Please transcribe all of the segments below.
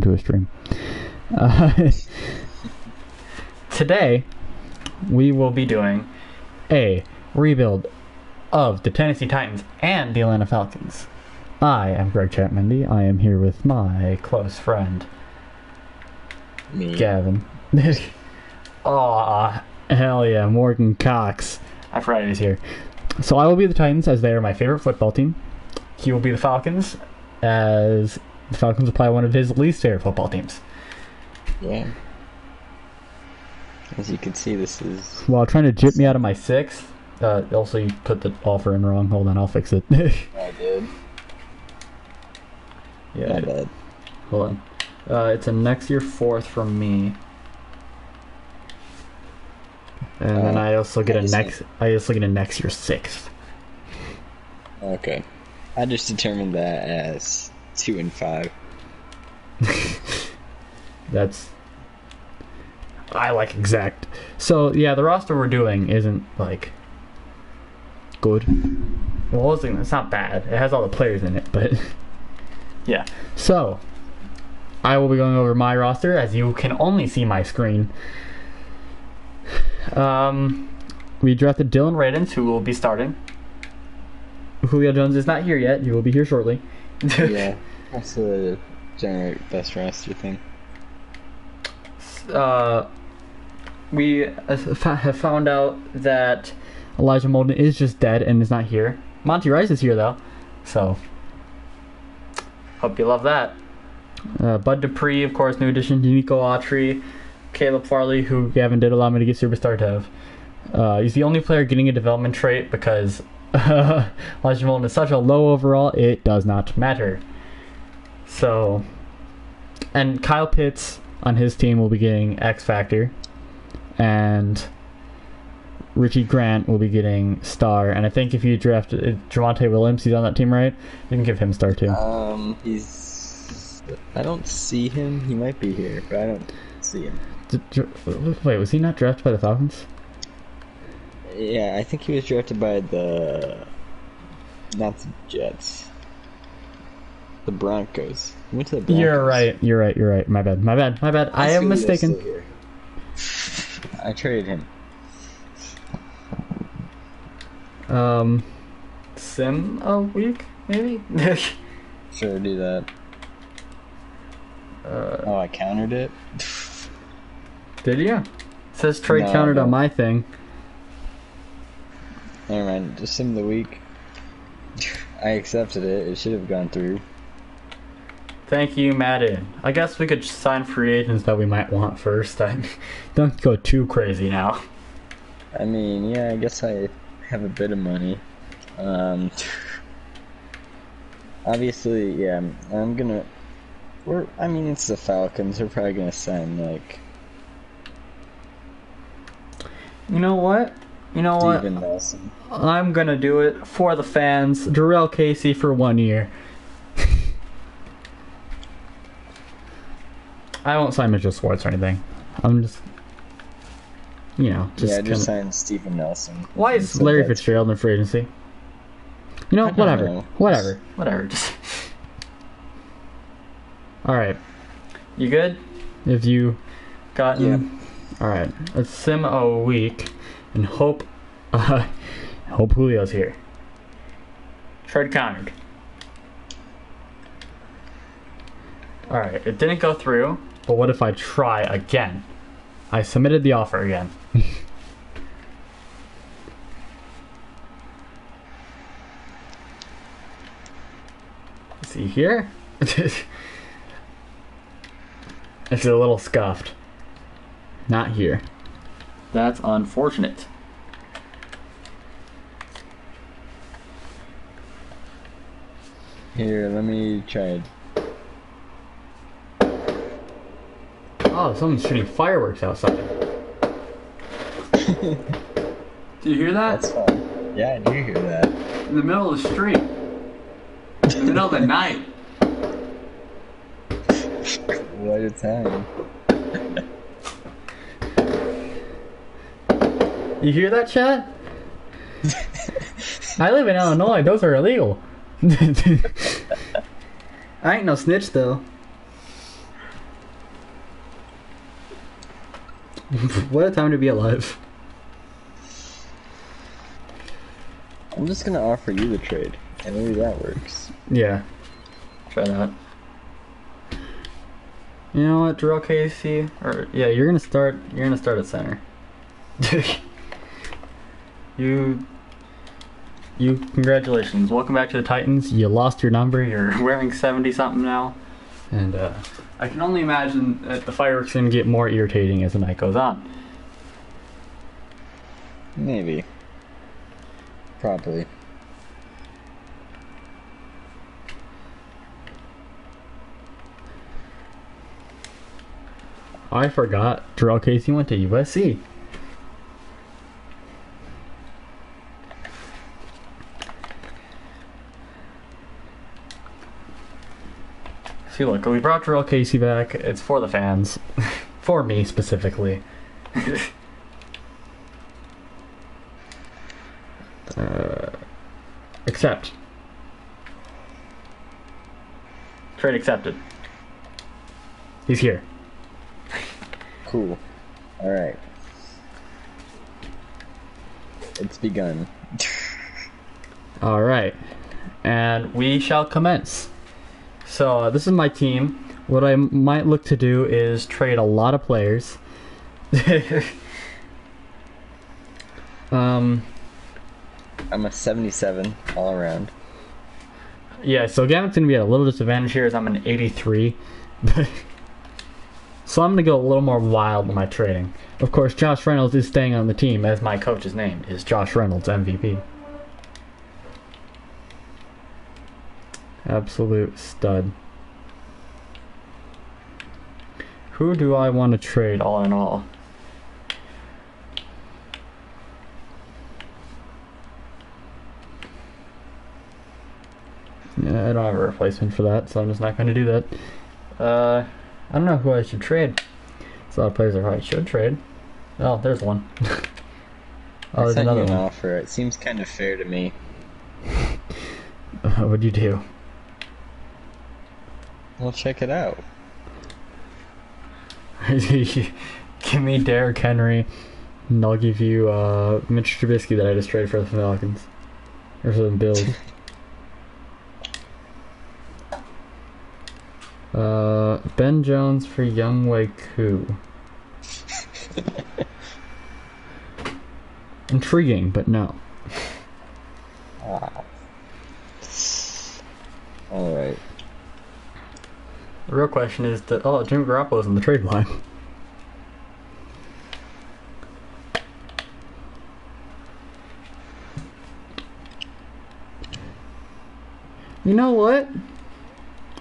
welcome to a stream. Uh, today, we will be doing a rebuild of the Tennessee Titans and the Atlanta Falcons. I am Greg Chatmendy. I am here with my close friend, me, Gavin. Aw, hell yeah, Morgan Cox. I forgot he was here. So I will be the Titans, as they are my favorite football team. He will be the Falcons, as the Falcons are probably one of his least favorite football teams. Yeah. As you can see, this is... While trying to jip me out of my sixth. Also, you put the offer in wrong. Hold on, I'll fix it. I did. Yeah. My bad. Hold on. It's a next year fourth from me. And then I also get a next year sixth. Okay. I just determined that as 2 and 5. I like exact. So yeah, the roster we're doing isn't like good. Well, it's not bad. It has all the players in it, but yeah. So I will be going over my roster, as you can only see my screen. We drafted Dylan Radins, who will be starting. Julio Jones is not here yet. He will be here shortly. Yeah, that's the generate best roster thing. We have found out that Elijah Molden is just dead and is not here. Monty Rice is here, though. So, hope you love that. Bud Dupree, of course, new addition. Nico Autry. Caleb Farley, who Gavin did allow me to get Superstar Dev. He's the only player getting a development trait because Elijah Molden is such a low overall, it does not matter. So, and Kyle Pitts on his team will be getting X Factor, and Richie Grant will be getting Star. And I think if you draft Javonte Williams, he's on that team, right? You can give him Star too. I don't see him. He might be here, but I don't see him. Wait, was he not drafted by the Falcons? Yeah, I think he was drafted by not the Jets. The Broncos. He went to the Broncos. You're right. My bad. I am mistaken. I traded him. Sim a week, maybe? Sure, do that. I countered it? Did you? It says trade countered on my thing. Never mind, just sim the week. I accepted it. It should have gone through. Thank you, Madden. I guess we could sign free agents that we might want first. Don't go too crazy now. I mean, yeah, I guess I have a bit of money. Obviously, yeah, I'm gonna... it's the Falcons. We're probably gonna sign, like... You know what? Steven Nelson. I'm gonna do it for the fans. Jarrell Casey for 1 year. I won't sign Mitchell Schwartz or anything. I'm just... just sign Steven Nelson. Why is Larry Fitzgerald in free agency? Whatever. Just... Alright. You good? If you gotten... Yeah. Alright. Let's sim a week and hope Julio's here. Trade countered. Alright, it didn't go through, but what if I try again? I submitted the offer again. See here? It's a little scuffed. Not here. That's unfortunate. Here, let me try it. Oh, someone's shooting fireworks outside. Do you hear that? That's fun. Yeah, I do hear that. In the middle of the street. In the middle of the night. What a time. You hear that, chat? I live in Illinois. Those are illegal. I ain't no snitch, though. What a time to be alive. I'm just gonna offer you the trade, and maybe that works. Yeah. Try that. You know what, Terrell Casey, or yeah, you're gonna start at center. you congratulations. Welcome back to the Titans. You lost your number, you're wearing 70 something now. And I can only imagine that the fireworks are gonna get more irritating as the night goes on. Maybe. Probably. I forgot Terrell Casey went to USC. See, look, we brought Terrell Casey back. It's for the fans. For me, specifically. Accept. Trade accepted. He's here. Cool. Alright. It's begun. Alright. And we shall commence. So, this is my team. What I might look to do is trade a lot of players. I'm a 77 all around. Yeah, so Gavin's going to be at a little disadvantage here as I'm an 83. So I'm going to go a little more wild in my trading. Of course, Josh Reynolds is staying on the team as my coach's name is Josh Reynolds, MVP. Absolute stud. Who do I want to trade all in all? Yeah, I don't have a replacement for that, so I'm just not going to do that. I don't know who I should trade. There's a lot of players I probably should trade. Oh, there's one. Oh, there's another one. Offer. It seems kind of fair to me. What'd you do? Well, check it out. Give me Derrick Henry, and I'll give you Mitch Trubisky that I just traded for the Falcons. Or for the Bills. Ben Jones for Younghoe Koo. Intriguing, but no. Alright. The real question is that Jimmy Garoppolo's in the trade line. You know what?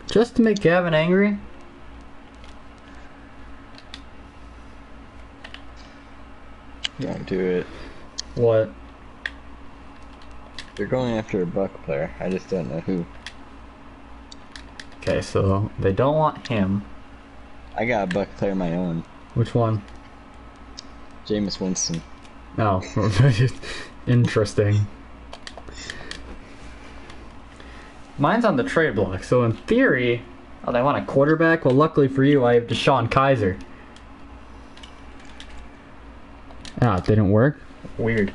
Just to make Gavin angry. Don't do it. What? They're going after a Buck player. I just don't know who. Okay, so they don't want him. I got a Buck player of my own. Which one? Jameis Winston. Oh, interesting. Mine's on the trade block, so in theory, they want a quarterback. Well, luckily for you, I have Deshaun Kaiser. Ah, it didn't work. Weird.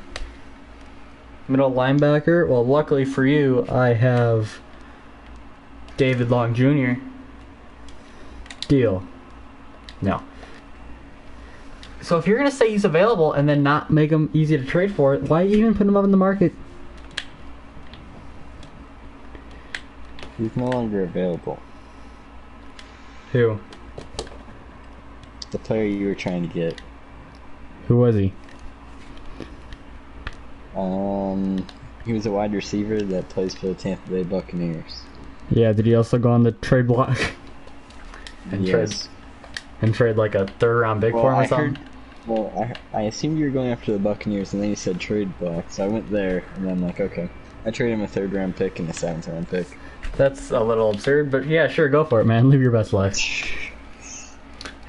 Middle linebacker. Well, luckily for you, I have David Long Jr. Deal. No. So if you're gonna say he's available and then not make him easy to trade for, why even put him up in the market? He's no longer available. Who? The player you were trying to get. Who was he? He was a wide receiver that plays for the Tampa Bay Buccaneers. Yeah, did he also go on the trade block? And yes. trade like a third round pick for him or something? I assumed you were going after the Buccaneers and then you said trade block, so I went there and then I'm like, okay. I traded him a 3rd round pick and a 7th round pick. That's a little absurd, but yeah, sure, go for it, man. Live your best life.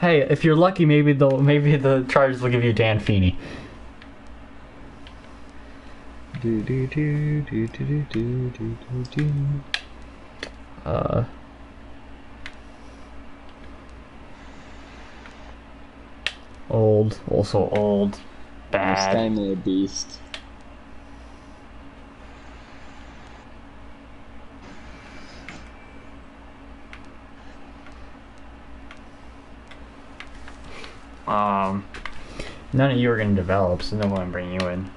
Hey, if you're lucky, maybe the Chargers will give you Dan Feeney. Old. Also old. This Bad. guy made a beast. None of you are going to develop, so no one bring you in.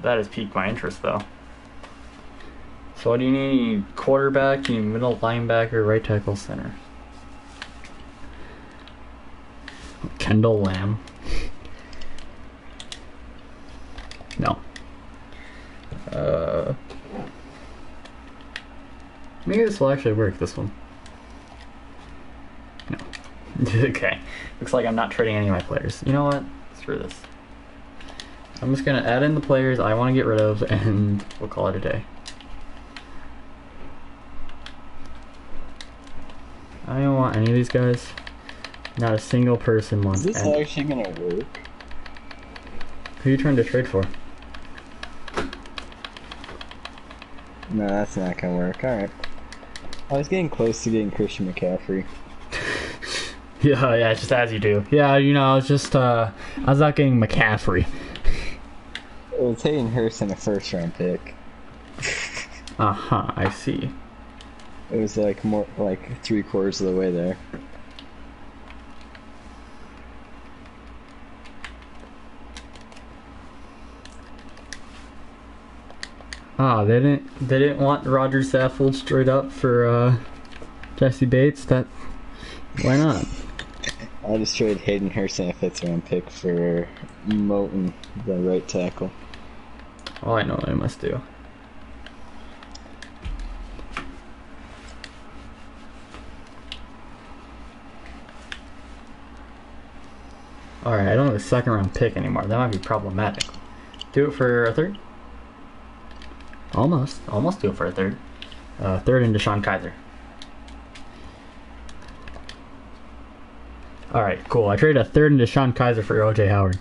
That has piqued my interest, though. So what do you need? You need quarterback, you need middle linebacker, right tackle, center. Kendall Lamb. No. Maybe this will actually work, this one. No. Okay. Looks like I'm not trading any of my players. You know what? Screw this. I'm just gonna add in the players I want to get rid of, and we'll call it a day. I don't want any of these guys. Not a single person wants. Is this actually gonna work? Who are you trying to trade for? No, that's not gonna work. Alright. I was getting close to getting Christian McCaffrey. Yeah, just as you do. Yeah, you know, I was not getting McCaffrey. It was Hayden Hurst in a first-round pick. I see. It was like more like 3/4 of the way there. They didn't want Roger Saffold straight up for Jesse Bates. Why not? I just traded Hayden Hurst in a 5th-round pick for Moten, the right tackle. Oh, I know what I must do. Alright, I don't have a 2nd-round pick anymore. That might be problematic. Do it for a 3rd? Almost do it for a 3rd. 3rd and Deshaun Kaiser. Alright, cool. I traded a 3rd and Deshaun Kaiser for OJ Howard.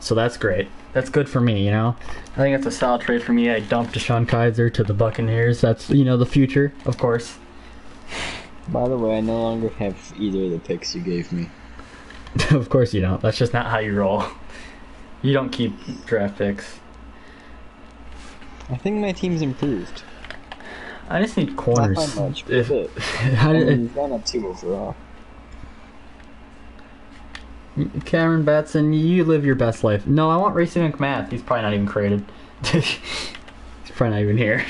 So that's great. That's good for me, you know? I think that's a solid trade for me. I dumped Deshaun Kaiser to the Buccaneers. That's, you know, the future, of course. By the way, I no longer have either of the picks you gave me. Of course you don't. That's just not how you roll. You don't keep draft picks. I think my team's improved. I just need corners. Not by much, but he's gone up 2 overall. Cameron Batson, you live your best life. No, I want Racing McMath. He's probably not even created. He's probably not even here.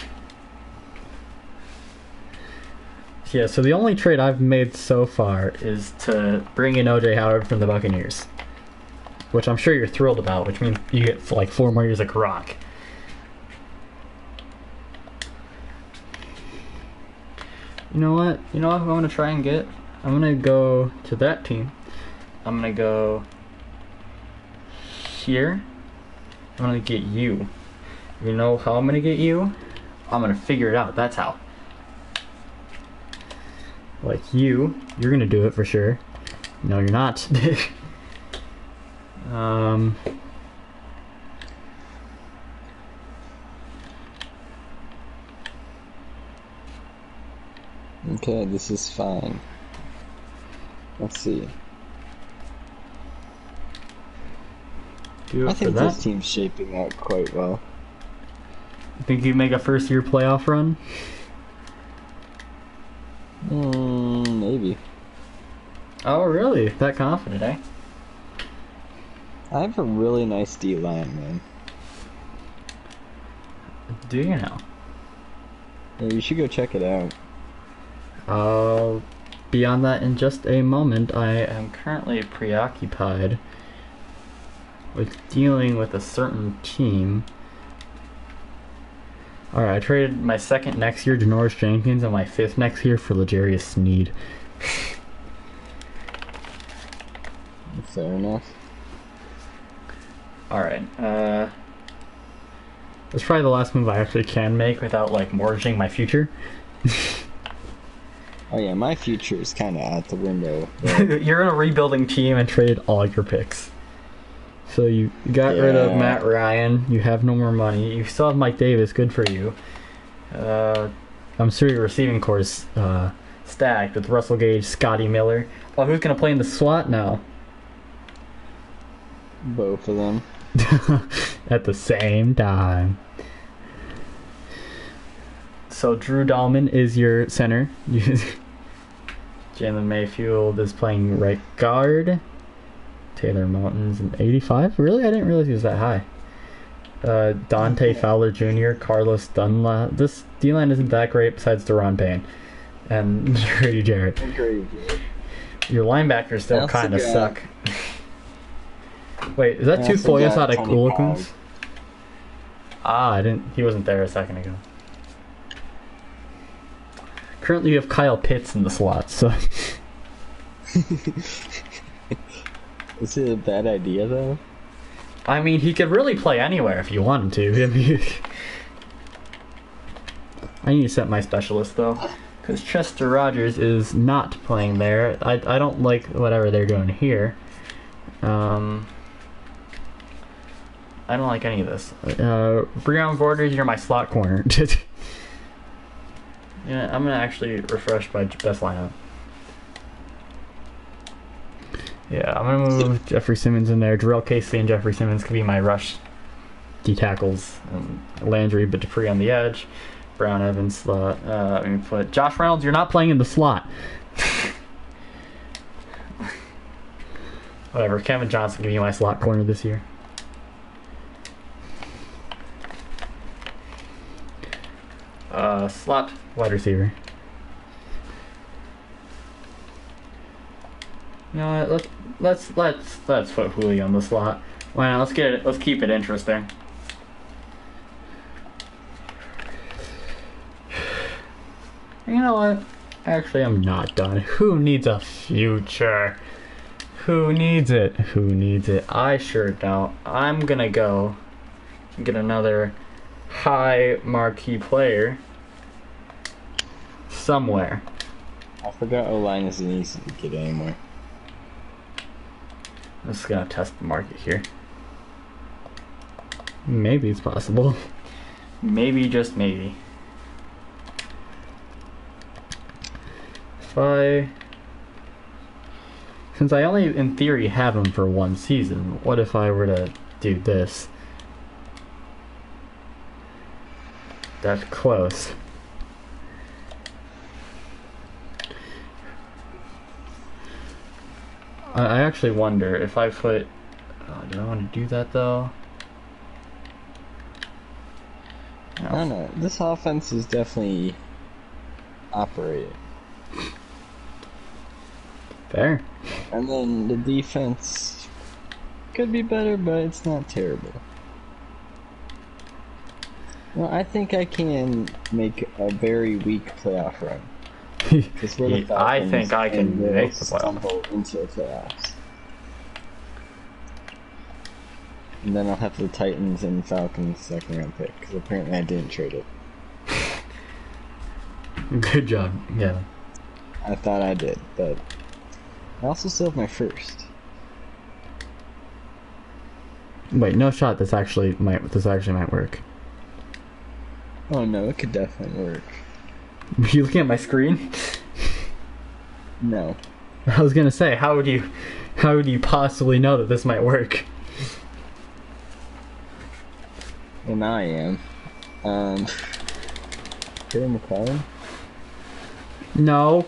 Yeah, so the only trade I've made so far is to bring in OJ Howard from the Buccaneers. Which I'm sure you're thrilled about, which means you get like 4 more years of Gronk. You know what? You know what I'm going to try and get? I'm going to go to that team. I'm going to go here. I'm going to get you. You know how I'm going to get you? I'm going to figure it out. That's how. Like you're going to do it for sure. No, you're not. Okay, this is fine. Let's see. Do it I for think that. this team's shaping out quite well. You think you make a first-year playoff run? Maybe. Oh, really? That confident, eh? I have a really nice D-line, man. Do you now? Yeah, you should go check it out. I'll be on that in just a moment. I am currently preoccupied with dealing with a certain team. Alright, I traded my 2nd next year to Norris Jenkins and my 5th next year for L'Jarius Sneed. Fair enough. Alright, that's probably the last move I actually can make without, like, mortgaging my future. Oh yeah, my future is kind of out the window. You're in a rebuilding team and traded all your picks. So you got rid of Matt Ryan. You have no more money. You still have Mike Davis. Good for you. I'm sure your receiving core is stacked with Russell Gage, Scotty Miller. Oh, who's gonna play in the slot now? Both of them. At the same time. So Drew Dahlman is your center. Jalen Mayfield is playing right guard. Taylor Mountain's an 85? Really? I didn't realize he was that high. Dante Fowler Jr., Carlos Dunlap. This D-line isn't that great besides Deron Payne. And Grady Jarrett. Your linebackers still kind of suck. Wait, is that two Foyas out of Coolacooms? Ah, he wasn't there a second ago. Currently you have Kyle Pitts in the slot, so... Is it a bad idea, though? I mean, he could really play anywhere if you want him to. I need to set my specialist, though. Because Chester Rogers is not playing there. I don't like whatever they're doing here. I don't like any of this. Breon Borders, you're my slot corner. Yeah, I'm going to actually refresh my best lineup. Yeah, I'm going to move Jeffrey Simmons in there. Jarrell Casey and Jeffrey Simmons could be my rush D-tackles. Landry, but Dupree on the edge. Brown Evans slot. Let me put Josh Reynolds, you're not playing in the slot. Whatever, Kevin Johnson can be my slot corner this year. Slot wide receiver. You know what? Let's put Julio on the slot. Why not? Let's keep it interesting. You know what? Actually, I'm not done. Who needs a future? Who needs it? Who needs it? I sure don't. I'm gonna go get another high marquee player somewhere. I forgot O-line isn't easy to get anymore. I'm just gonna test the market here. Maybe it's possible. Maybe, just maybe. Since I only in theory have him for one season, what if I were to do this? That's close. I actually wonder if I put... do I want to do that though? No. I don't know. This offense is definitely operating. Fair. And then the defense could be better, but it's not terrible. Well, I think I can make a very weak playoff run. I think I can make the playoffs. Into the playoffs. And then I'll have the Titans and Falcons second round pick, because apparently I didn't trade it. Good job, yeah. I thought I did, but I also still have my first. Wait, no shot. This actually might work. Oh no, it could definitely work. Are you looking at my screen? No. I was gonna say, how would you possibly know that this might work? And I am. Terry McLaurin? No.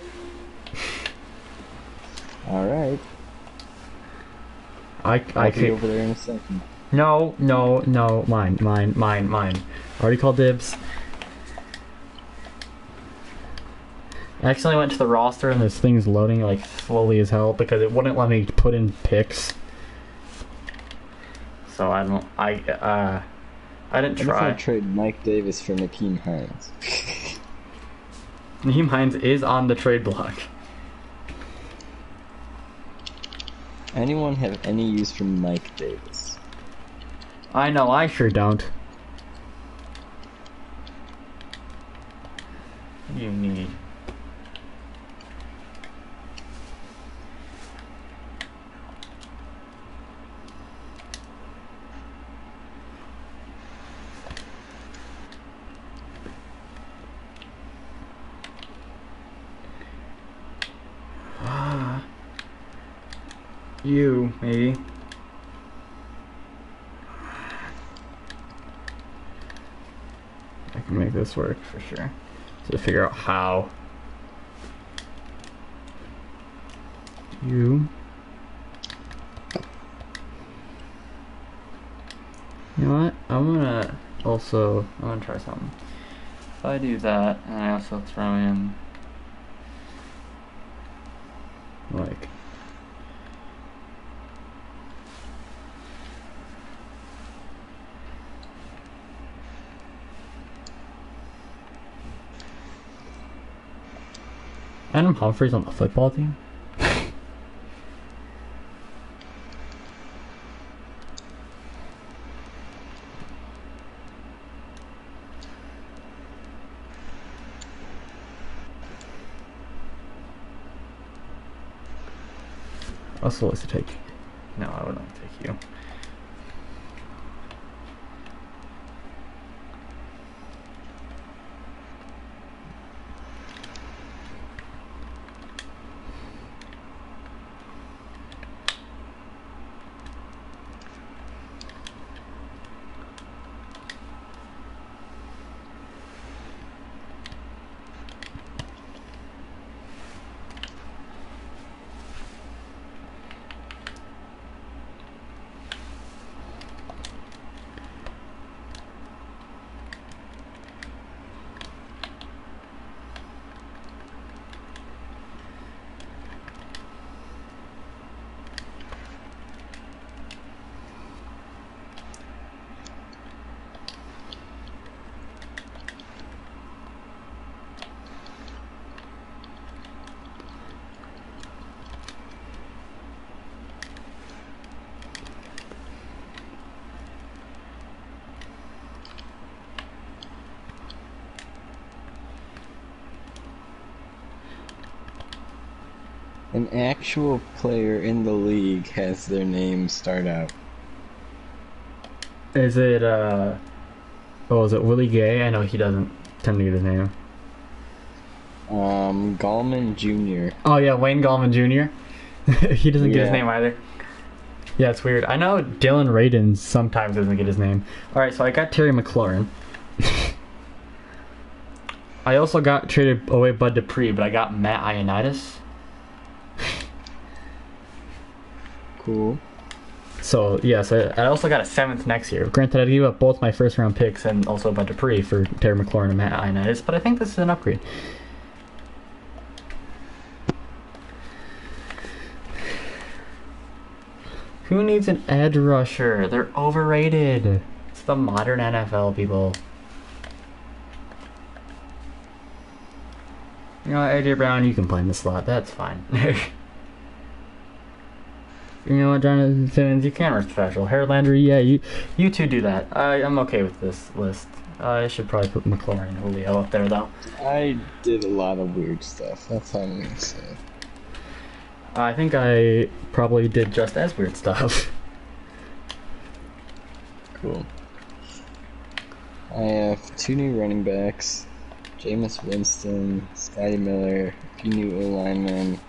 Alright. I'll be be over there in a second. No, mine. Already called dibs. I accidentally went to the roster and this thing's loading like slowly as hell because it wouldn't let me put in picks. So I didn't try. I'm gonna trade Mike Davis for Nakeem Hines. Nakeem Hines is on the trade block. Anyone have any use for Mike Davis? I know, I sure don't. What do you need? You, maybe. I can make this work for sure. So figure out how. You. You know what? I'm gonna try something. If I do that, and I also throw in like Adam Humphries on the football team? Also, let's take. No, I would not take you. An actual player in the league has their name start out. Is it is it Willie Gay? I know he doesn't tend to get his name. Gallman Jr. Oh yeah, Wayne Gallman Jr. He doesn't get his Yeah. name either. Yeah, it's weird. I know Dylan Radin sometimes doesn't get his name. Alright, so I got Terry McLaurin. I also got traded away Bud Dupree, but I got Matt Ioannidis. Cool. So, yes, I also got a 7th next year. Granted, I gave up both my first round picks and also Bud Dupree for Terry McLaurin and Matt Ioannidis, but I think this is an upgrade. Who needs an edge rusher? They're overrated. It's the modern NFL, people. You know, AJ Brown, you can play in the slot. That's fine. You know what, Jonathan Simmons, you can rest special. Harold Landry, yeah, you two do that. I'm okay with this list. I should probably put McLaurin and Julio up there, though. I did a lot of weird stuff. That's all I'm gonna say. I think I probably did just as weird stuff. Cool. I have 2 new running backs, Jameis Winston, Scotty Miller, a few new O-linemen.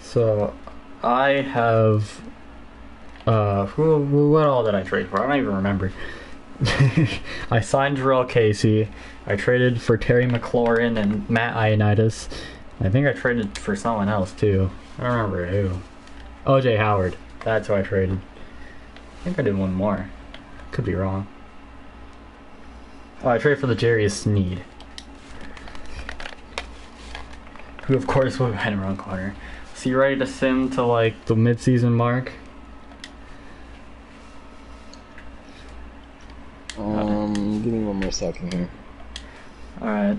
So, I have... what all did I trade for? I don't even remember. I signed Jarrell Casey. I traded for Terry McLaurin and Matt Ioannidis. I think I traded for someone else, too. I don't remember who. OJ Howard. That's who I traded. I think I did one more. Could be wrong. Oh, I traded for the Jarius Sneed. Who, of course, would have been around corner. So you ready to sim to, like, the mid-season mark? Give me one more second here. Alright.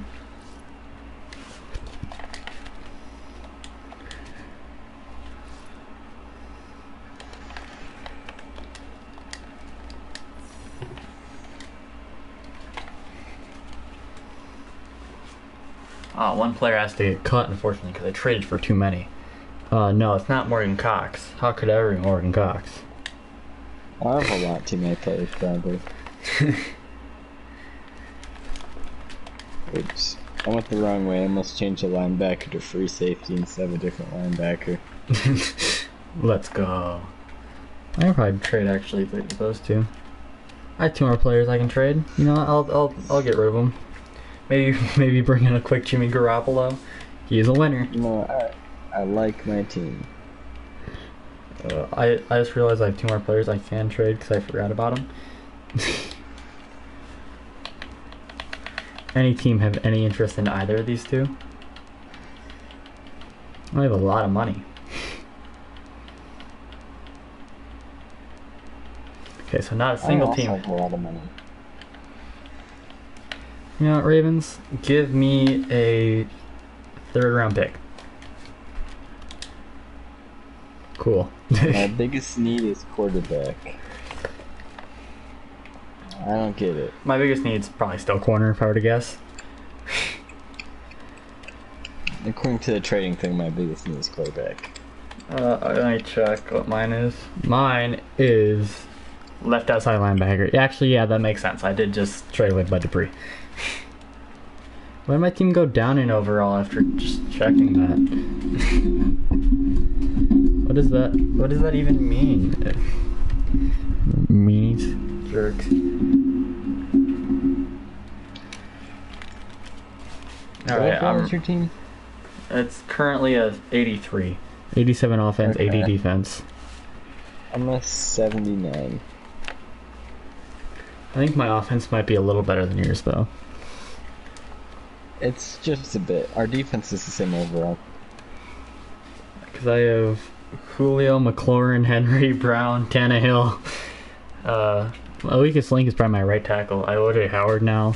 Oh, one player has to get cut, unfortunately, because I traded for too many. No, it's not Morgan Cox. How could I ever be Morgan Cox? I have a lot too many players, probably. Oops. I went the wrong way. I almost changed a linebacker to free safety instead of a different linebacker. Let's go. I can probably trade actually those two. I have 2 more players I can trade. You know, I'll get rid of them. Maybe bring in a quick Jimmy Garoppolo. He is a winner. No, I like my team. I just realized I have 2 more players I can trade because I forgot about them. Any team have any interest in either of these two? I have a lot of money. Okay, so not a single team. I also have a lot of money. You know what, Ravens? Give me a 3rd round pick. Cool. My biggest need is quarterback. I don't get it. My biggest need is probably still corner, if I were to guess. According to the trading thing, my biggest need is quarterback. Let me check what mine is. Mine is left outside linebacker. Actually, yeah, that makes sense. I did just trade away by Dupree. Why did my team go down in overall after just checking that? What is that? What does that even mean? Meanies, jerks. Alright, What's your team? It's currently a 83. 87 offense, Okay. 80 defense. I'm a 79. I think my offense might be a little better than yours, though. It's just a bit. Our defense is the same overall. Because I have Julio, McLaurin, Henry, Brown, Tannehill. My weakest link is probably my right tackle. I OJ Howard now.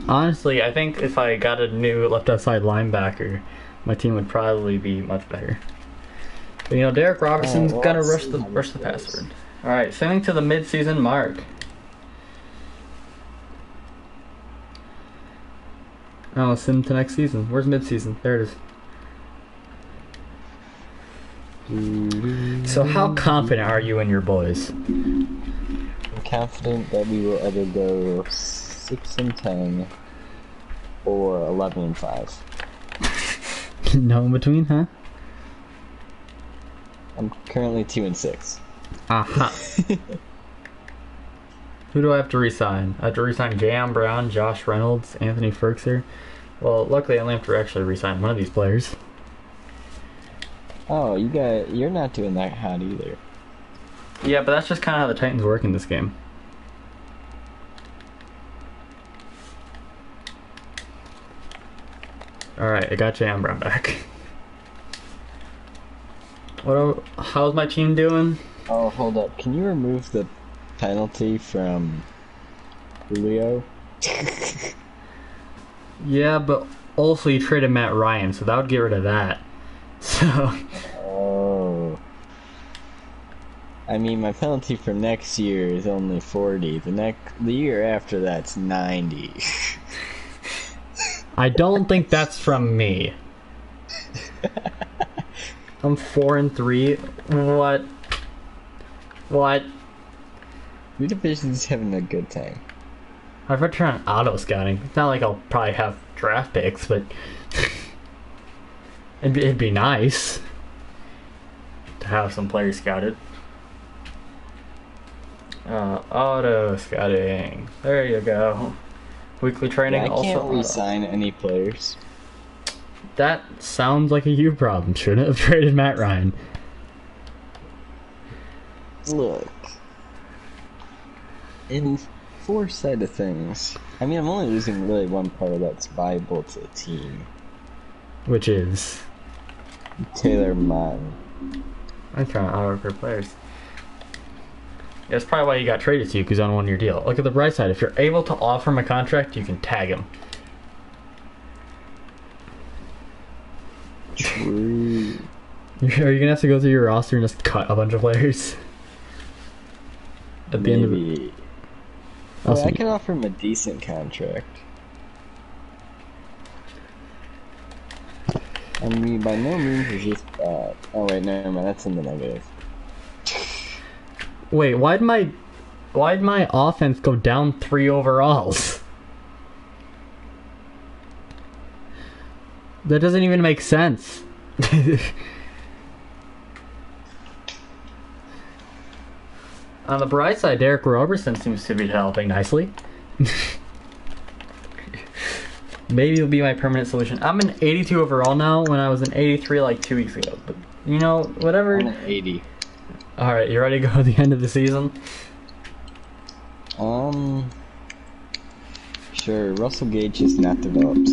Honestly, I think if I got a new left outside linebacker, my team would probably be much better. But, you know, Derek Robertson's gonna rush the passer. All right, sending to the mid-season mark. Oh, send to next season. Where's mid-season? There it is. So how confident are you in your boys? I'm confident that we will either go 6-10 or 11-5. No in between, huh? I'm currently 2-6. Aha. Who do I have to resign? I have to resign Jayon Brown, Josh Reynolds, Anthony Ferkser. Well, luckily I only have to actually resign one of these players. Oh, you're not doing that hot either. Yeah, but that's just kind of how the Titans work in this game. Alright, I got Jayon Brown back. How's my team doing? Oh, hold up. Can you remove the penalty from Julio? Yeah, but also you traded Matt Ryan, so that would get rid of that. So... Oh. I mean, my penalty for next year is only 40. The year after that's 90. I don't think that's from me. I'm 4-3. What? What? Your division's having a good time. I've read on auto scouting. It's not like I'll probably have draft picks, but it'd be nice to have some players scouted. Auto scouting. There you go. Weekly training. Yeah, I also can't auto. re-sign any players. That sounds like a you problem. Shouldn't have traded Matt Ryan. Look. In foresight of things, I mean, I'm only losing really one player that's viable to the team. Which is? Taylor Mine. I'm trying to auto-recruit players. Yeah, that's probably why he got traded to you, because he's on a one-year deal. Look at the bright side. If you're able to offer him a contract, you can tag him. True. Are you going to have to go through your roster and just cut a bunch of players? At the end of it. Well, I can offer him a decent contract. I mean, by no means is this bad. Oh wait, never mind. That's in the negative. Wait, why'd my offense go down 3 overalls? That doesn't even make sense. On the bright side, Derek Roberson seems to be developing nicely. Maybe it'll be my permanent solution. I'm an 82 overall now when I was an 83 like 2 weeks ago. But, you know, whatever. I'm an 80. Alright, you ready to go to the end of the season? Sure. Russell Gage has not developed.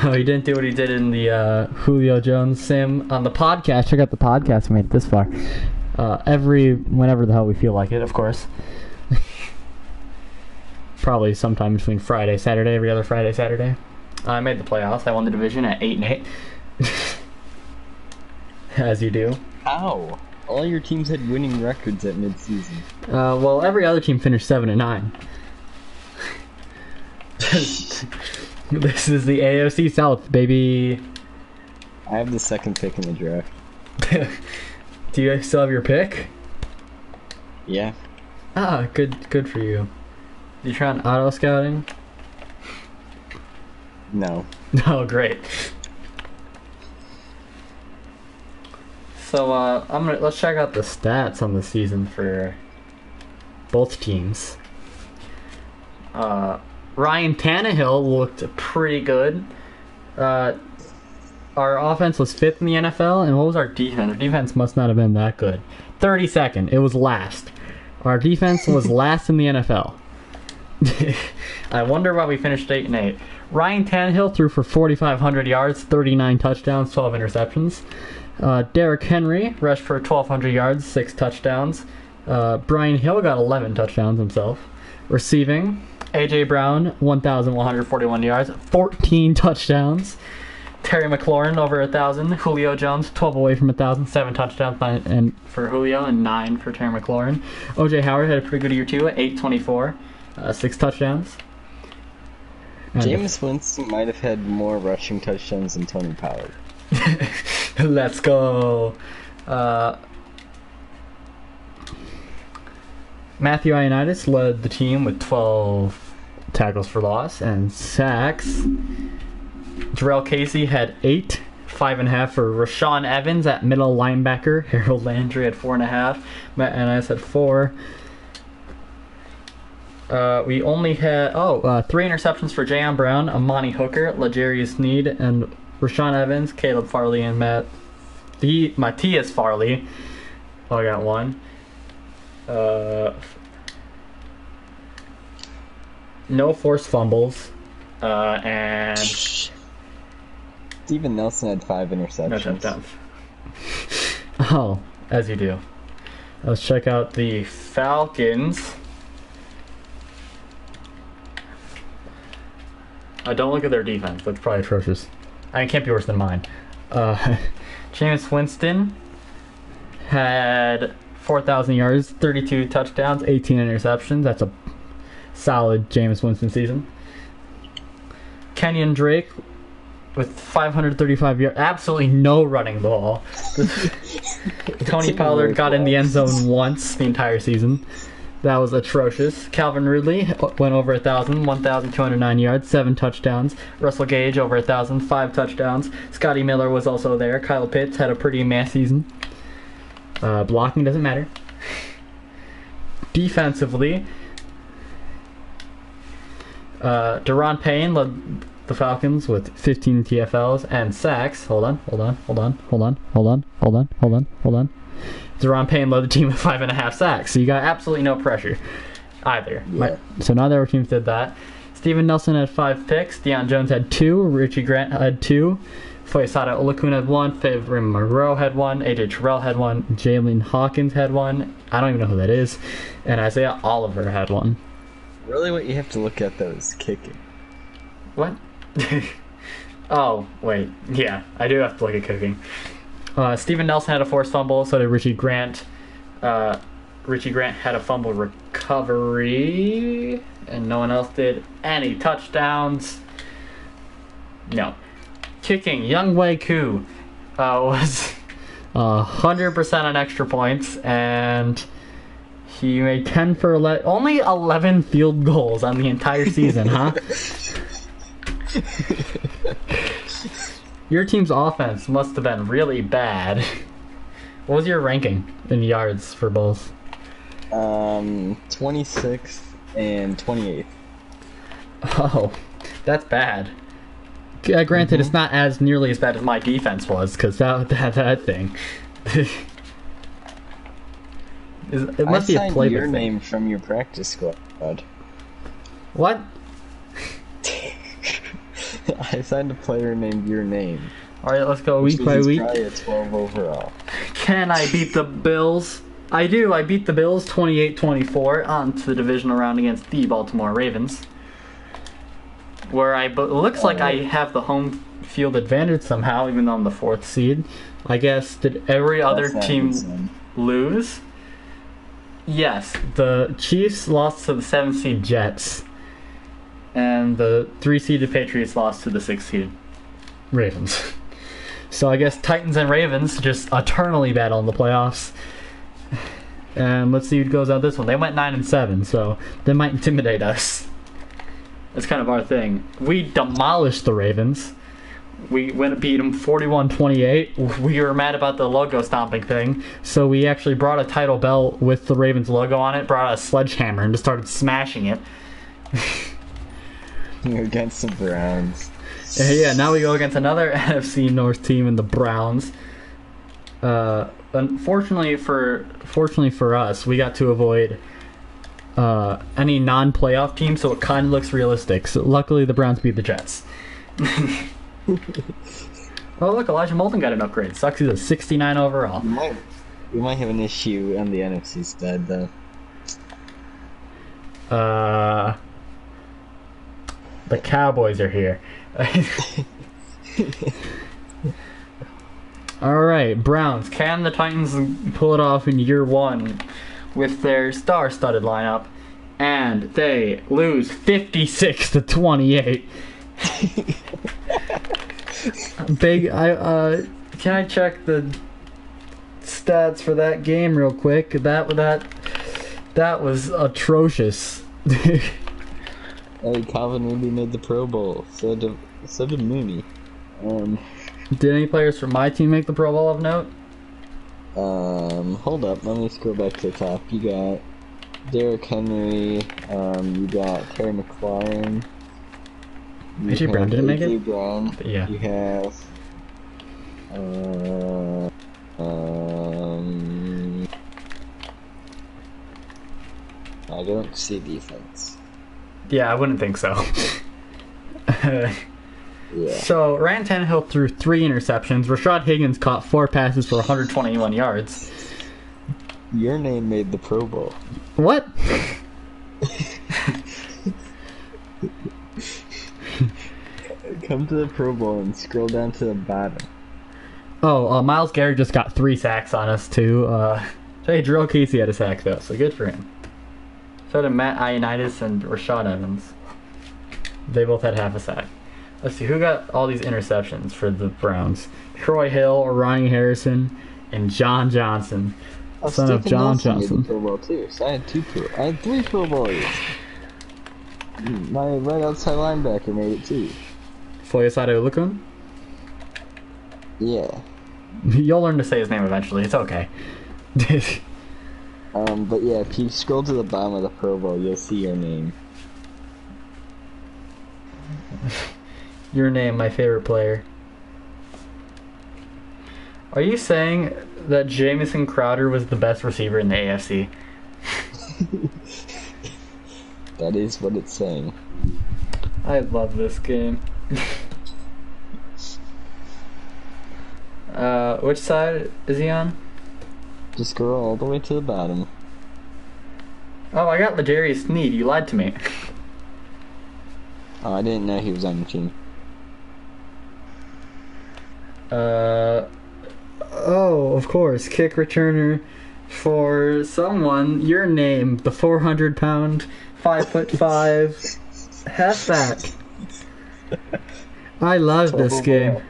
Oh, he didn't do what he did in the Julio Jones sim on the podcast. Check out the podcast. We made it this far. Whenever the hell we feel like it, of course. Probably sometime between Friday, Saturday, every other Friday, Saturday. I made the playoffs. I won the division at 8-8. As you do. How? All your teams had winning records at midseason. Well, every other team finished 7-9. This is the AOC South, baby. I have the second pick in the draft. Do you still have your pick? Yeah. Ah, good for you. You trying auto scouting? No. Oh, great. So let's check out the stats on the season for both teams. Ryan Tannehill looked pretty good. Our offense was 5th in the NFL, and what was our defense? Our defense must not have been that good. 32nd. It was last. Our defense was last in the NFL. I wonder why we finished 8-8. Ryan Tannehill threw for 4,500 yards, 39 touchdowns, 12 interceptions. Derrick Henry rushed for 1,200 yards, 6 touchdowns. Brian Hill got 11 touchdowns himself. Receiving, A.J. Brown, 1,141 yards, 14 touchdowns. Terry McLaurin over 1,000. Julio Jones 12 away from 1,000, 7 touchdowns and for Julio and 9 for Terry McLaurin. O.J. Howard had a pretty good year too at 824, 6 touchdowns. Jameis Winston might have had more rushing touchdowns than Tony Pollard. Let's go. Matthew Ioannidis led the team with 12 tackles for loss and sacks. Jarrell Casey had 8, 5.5 for Rashawn Evans at middle linebacker. Harold Landry had 4.5. Matt Ioannidis had 4. We only had 3 interceptions for Jayon Brown, Amani Hooker, L'Jarius Sneed, and Rashawn Evans, Caleb Farley, and Matthias Farley. Oh, I got 1. No forced fumbles, and Steven Nelson had 5 interceptions. no touchdowns. Oh, as you do. Let's check out the Falcons. Don't look at their defense. That's probably atrocious. It can't be worse than mine. Jameis Winston had 4,000 yards, 32 touchdowns, 18 interceptions. That's a solid Jameis Winston season. Kenyon Drake with 535 yards, absolutely no running the ball. Tony Pollard got in the end zone once the entire season. That was atrocious. Calvin Ridley went over 1,000, 1,209 yards, 7 touchdowns. Russell Gage over 1,000, 5 touchdowns. Scotty Miller was also there. Kyle Pitts had a pretty meh season. Blocking doesn't matter. Defensively, Deron Payne led the Falcons with 15 TFLs and sacks. Hold on. Deron Payne led the team with 5.5 sacks, so you got absolutely no pressure either. Yeah. So neither of our teams did that. Steven Nelson had 5 picks. Deion Jones had 2. Richie Grant had 2. Foyesada Olakun had 1. Favre Monroe had 1. AJ Terrell had 1. Jalen Hawkins had 1. I don't even know who that is. And Isaiah Oliver had 1. Really, what you have to look at though is kicking. What? Oh, wait. Yeah, I do have to look at kicking. Steven Nelson had a forced fumble, so did Richie Grant. Richie Grant had a fumble recovery, and no one else did any touchdowns. No. Kicking, Younghoe Koo was 100% on extra points, and he made 10 for 11. Only 11 field goals on the entire season, huh? Your team's offense must have been really bad. What was your ranking in yards for both? 26th and 28th. Oh, that's bad. Granted, it's not as nearly as bad as my defense was, because that thing. It must be a playbook your thing. name from your practice squad. What? I signed a player named your name. Alright, let's go week by week. Probably a 12 overall. Can I beat the Bills? I do. I beat the Bills 28-24 on to the divisional round against the Baltimore Ravens. Where it looks like I have the home field advantage somehow, even though I'm the 4th seed. I guess, did every other team lose? Yes, the Chiefs lost to the 7th seed Jets. And the 3-seeded Patriots lost to the 6-seeded Ravens. So I guess Titans and Ravens just eternally battle in the playoffs. And let's see who goes out this one. They went 9-7, so they might intimidate us. That's kind of our thing. We demolished the Ravens. We went and beat them 41-28. We were mad about the logo stomping thing, so we actually brought a title belt with the Ravens logo on it, brought a sledgehammer, and just started smashing it. You're against the Browns. Yeah, now we go against another NFC North team in the Browns. Unfortunately for us, we got to avoid any non-playoff team, so it kind of looks realistic. So luckily, the Browns beat the Jets. Oh look, Elijah Molden got an upgrade. Sucks he's a 69 overall. We might have an issue on the NFC side, though. The Cowboys are here. Alright, Browns. Can the Titans pull it off in year 1 with their star-studded lineup? And they lose 56-28. Can I check the stats for that game real quick? That was atrocious. Hey, Calvin Mooney made the Pro Bowl. So did Mooney. Did any players from my team make the Pro Bowl of note? Hold up. Let me scroll back to the top. You got Derrick Henry. You got Terry McLaurin. AJ Brown didn't make it? AJ Brown. Yeah. You have... I don't see defense. Yeah, I wouldn't think so. Yeah. So, Ryan Tannehill threw 3 interceptions. Rashad Higgins caught 4 passes for 121 yards. Your name made the Pro Bowl. What? Come to the Pro Bowl and scroll down to the bottom. Oh, Myles Garrett just got 3 sacks on us, too. Hey, Jarrell Casey had a sack, though, so good for him. So did Matt Ioannidis and Rashad Evans. They both had half a sack. Let's see, who got all these interceptions for the Browns? Troy Hill, Ryan Harrison, and John Johnson. Son of John Johnson. Pro Bowl too. So I had 3 Pro Bowls. My right outside linebacker made it too. Foyesade Olukun? Yeah. You'll learn to say his name eventually. It's okay. But yeah, if you scroll to the bottom of the Pro Bowl, you'll see your name. Your name, my favorite player. Are you saying that Jamison Crowder was the best receiver in the AFC? That is what it's saying. I love this game. Which side is he on? Just scroll all the way to the bottom. Oh, I got L'Jarius Sneed. You lied to me. Oh, I didn't know he was on the team. Oh, of course. Kick returner for someone. Your name, the 400-pound, 5'5" halfback. I love this game.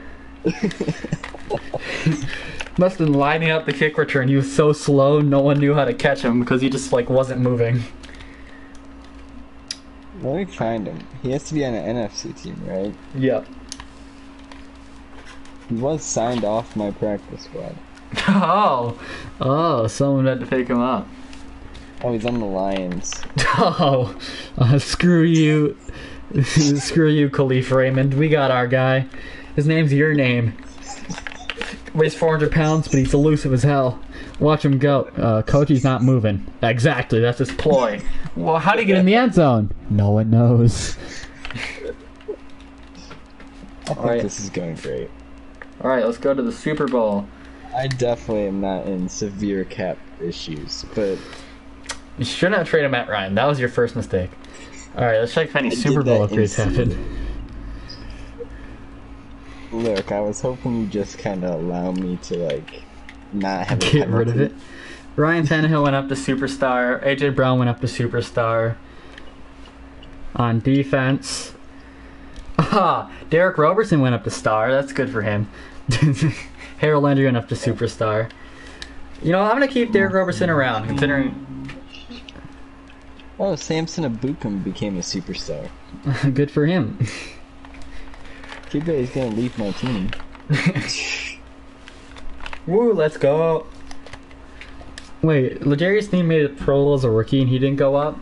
Must have been lining up the kick return. He was so slow, no one knew how to catch him because he just wasn't moving. Let me find him. He has to be on an NFC team, right? Yep. He was signed off my practice squad. Oh, someone had to pick him up. Oh, he's on the Lions. Oh, screw you. Screw you, Khalif Raymond. We got our guy. His name's your name. Weighs 400 pounds, but he's elusive as hell. Watch him go. Coach, he's not moving. Exactly, that's his ploy. Well, how'd he get in the end zone? No one knows. I think this is going great. Alright, let's go to the Super Bowl. I definitely am not in severe cap issues, but... You shouldn't have traded Matt Ryan. That was your first mistake. Alright, let's check if any Super Bowl upgrades happened. Look, I was hoping you just kind of allow me to, like, not have a Get rid of it. Ryan Tannehill went up to Superstar. AJ Brown went up to Superstar. On defense... Derek Roberson went up to Star. That's good for him. Harold Landry went up to Superstar. You know, I'm going to keep Derek Roberson around, considering... Oh, Samson Abukum became a superstar. Good for him. Too bad he's going to leave my team. Woo, let's go. Wait, L'Jarius Sneed made it Pro Bowl as a rookie and he didn't go up?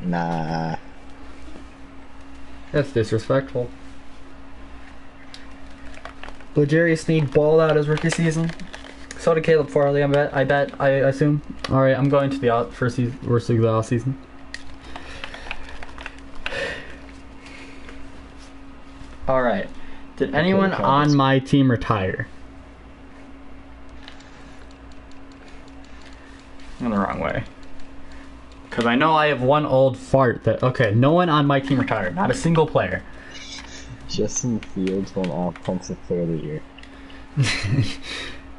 Nah. That's disrespectful. L'Jarius Sneed balled out his rookie season. So did Caleb Farley, I assume. Alright, I'm going to the worst league of the off season. Alright. Did anyone on my team retire? I'm the wrong way. Because I know I have one old fart that... Okay, no one on my team retired. Not a single player. Justin Fields won Offensive Player of the Year.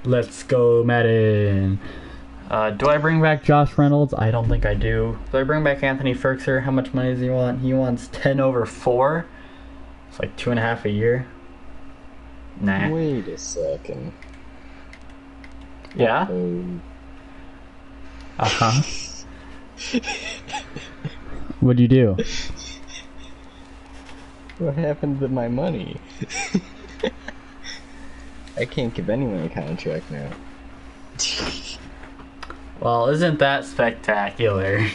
Let's go, Madden. Do I bring back Josh Reynolds? I don't think I do. Do I bring back Anthony Firkser? How much money does he want? He wants 10 over 4. It's like 2.5 a year. Nah. Wait a second. Yeah? Uh-huh. What'd you do? What happened to my money? I can't give anyone a contract now. Well, isn't that spectacular?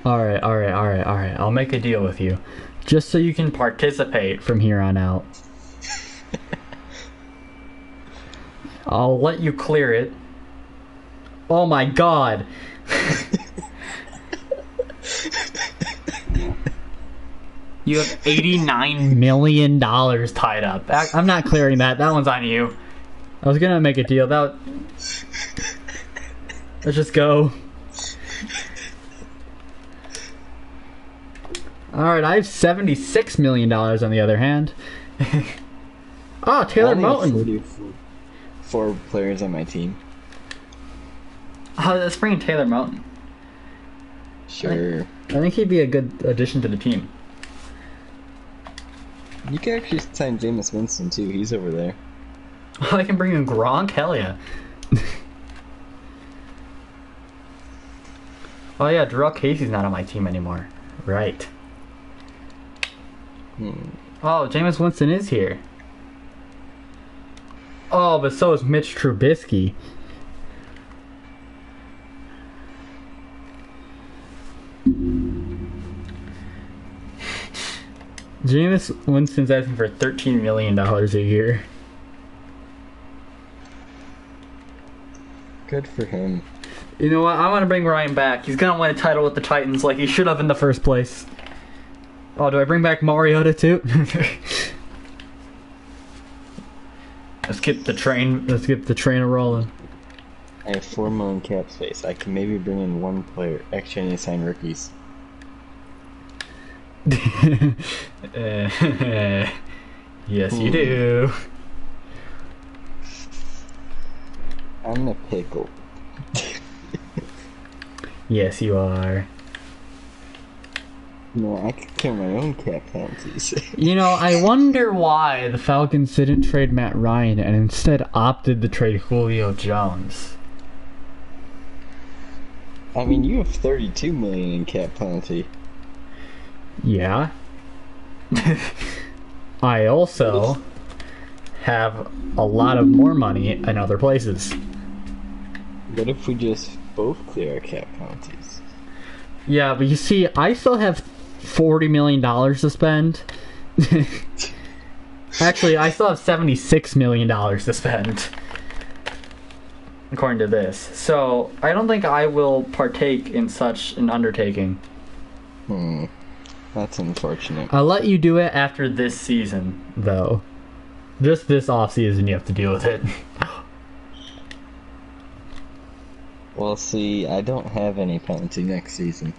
Alright. I'll make a deal with you. Just so you can participate from here on out. I'll let you clear it. Oh my god! You have $89 million tied up. I'm not clearing that. That one's on you. I was gonna make a deal. Let's just go. Alright, I have $76 million on the other hand. Oh, Taylor Moton. 4 players on my team. Oh, let's bring in Taylor Moton. Sure. I think he'd be a good addition to the team. You can actually sign Jameis Winston too. He's over there. Oh, I can bring in Gronk? Hell yeah. Oh yeah, Darrell Casey's not on my team anymore. Right. Oh, Jameis Winston is here. Oh, but so is Mitch Trubisky. Jameis Winston's asking for $13 million a year. Good for him. You know what? I want to bring Ryan back. He's going to win a title with the Titans like he should have in the first place. Oh, do I bring back Mariota too? Let's get the train rolling. I have 4 million cap space. I can maybe bring in 1 player. Actually, I need to sign rookies. Yes, you do. I'm a pickle. Yes, you are. No, I could clear my own cap penalties. You know, I wonder why the Falcons didn't trade Matt Ryan and instead opted to trade Julio Jones. I mean, you have 32 million in cap penalty. Yeah. I also have a lot of more money in other places. What if we just both clear our cap penalties? Yeah, but you see, I still have $40 million to spend. Actually, I still have $76 million to spend. According to this. So, I don't think I will partake in such an undertaking. That's unfortunate. I'll let you do it after this season, though. Just this off-season, you have to deal with it. Well, see, I don't have any penalty next season.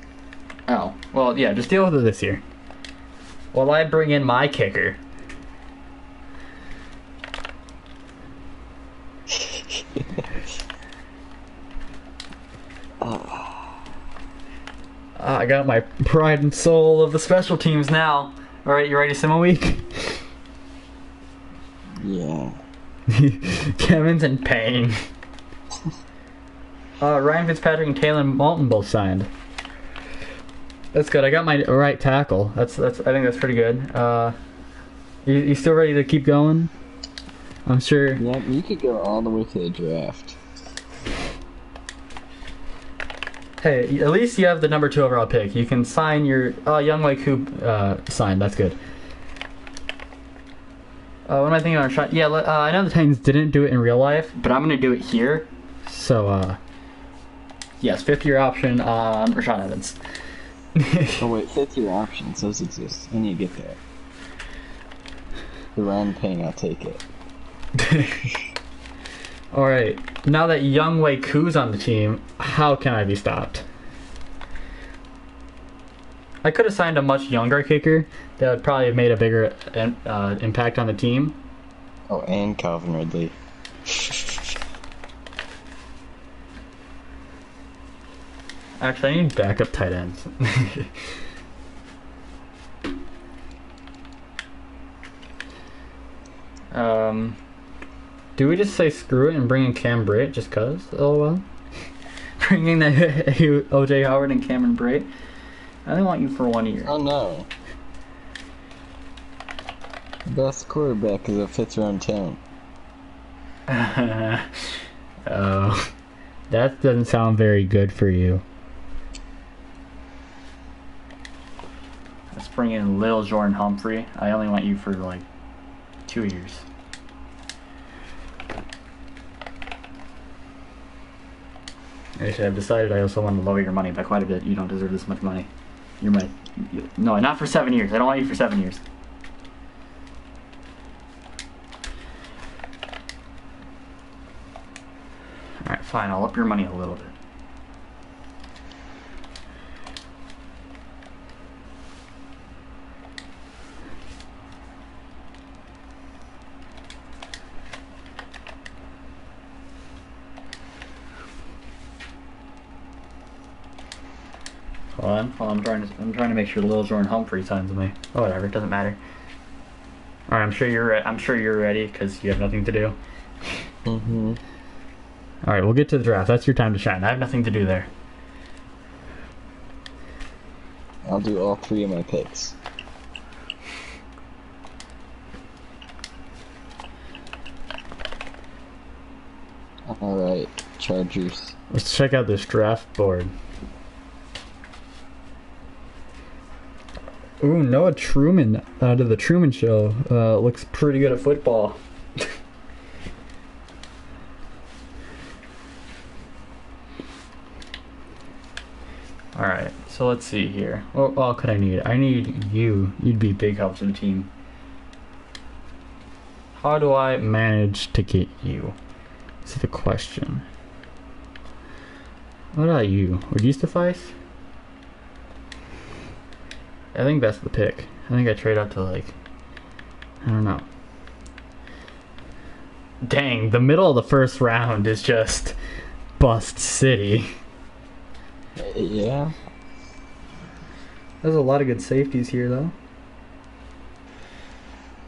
Oh, well, yeah, just deal with it this year. While I bring in my kicker. I got my pride and soul of the special teams now. Alright, you ready, Simo Week? Yeah. Kevin's in pain. Ryan Fitzpatrick and Taylor Moulton both signed. That's good. I got my right tackle. That's. I think that's pretty good. You still ready to keep going? I'm sure. Yeah, you could go all the way to the draft. Hey, at least you have the number 2 overall pick. You can sign your Young Wei Koo signed. That's good. What am I thinking on shot? Yeah, I know the Titans didn't do it in real life, but I'm gonna do it here. So, yes, 5th-year option on Rashaan Evans. Oh wait, 5th-year options, those exist. I need to get that. The round paying, I'll take it. Alright, now that Young Wei Koo's on the team, how can I be stopped? I could have signed a much younger kicker that would probably have made a bigger impact on the team. Oh, and Calvin Ridley. Actually, I need backup tight ends. Do we just say screw it and bring in Cam Brate just cause? Oh well. Bringing that OJ Howard and Cameron Brate. I only want you for 1 year. Oh no. Best quarterback is a 5th-round talent. Oh, that doesn't sound very good for you. Let's bring in Lil Jordan Humphrey. I only want you for like 2 years. Actually, I've decided I also want to lower your money by quite a bit. You don't deserve this much money. You're my... No, not for 7 years. I don't want you for 7 years. Alright, fine. I'll up your money a little bit. Hold on, I'm trying to make sure Lil Jordan Humphrey signs with me. Oh, whatever, it doesn't matter. Alright, I'm sure you're ready because you have nothing to do. Mm-hmm. Alright, we'll get to the draft. That's your time to shine. I have nothing to do there. I'll do all 3 of my picks. Alright, Chargers. Let's check out this draft board. Ooh, Noah Truman out of the Truman Show. Looks pretty good at football. Alright, so let's see here. What all could I need? I need you. You'd be big help to the team. How do I manage to get you? That's the question. What about you? Would you suffice? I think that's the pick. I think I trade up to like... I don't know. Dang, the middle of the first round is just... bust city. Yeah. There's a lot of good safeties here, though.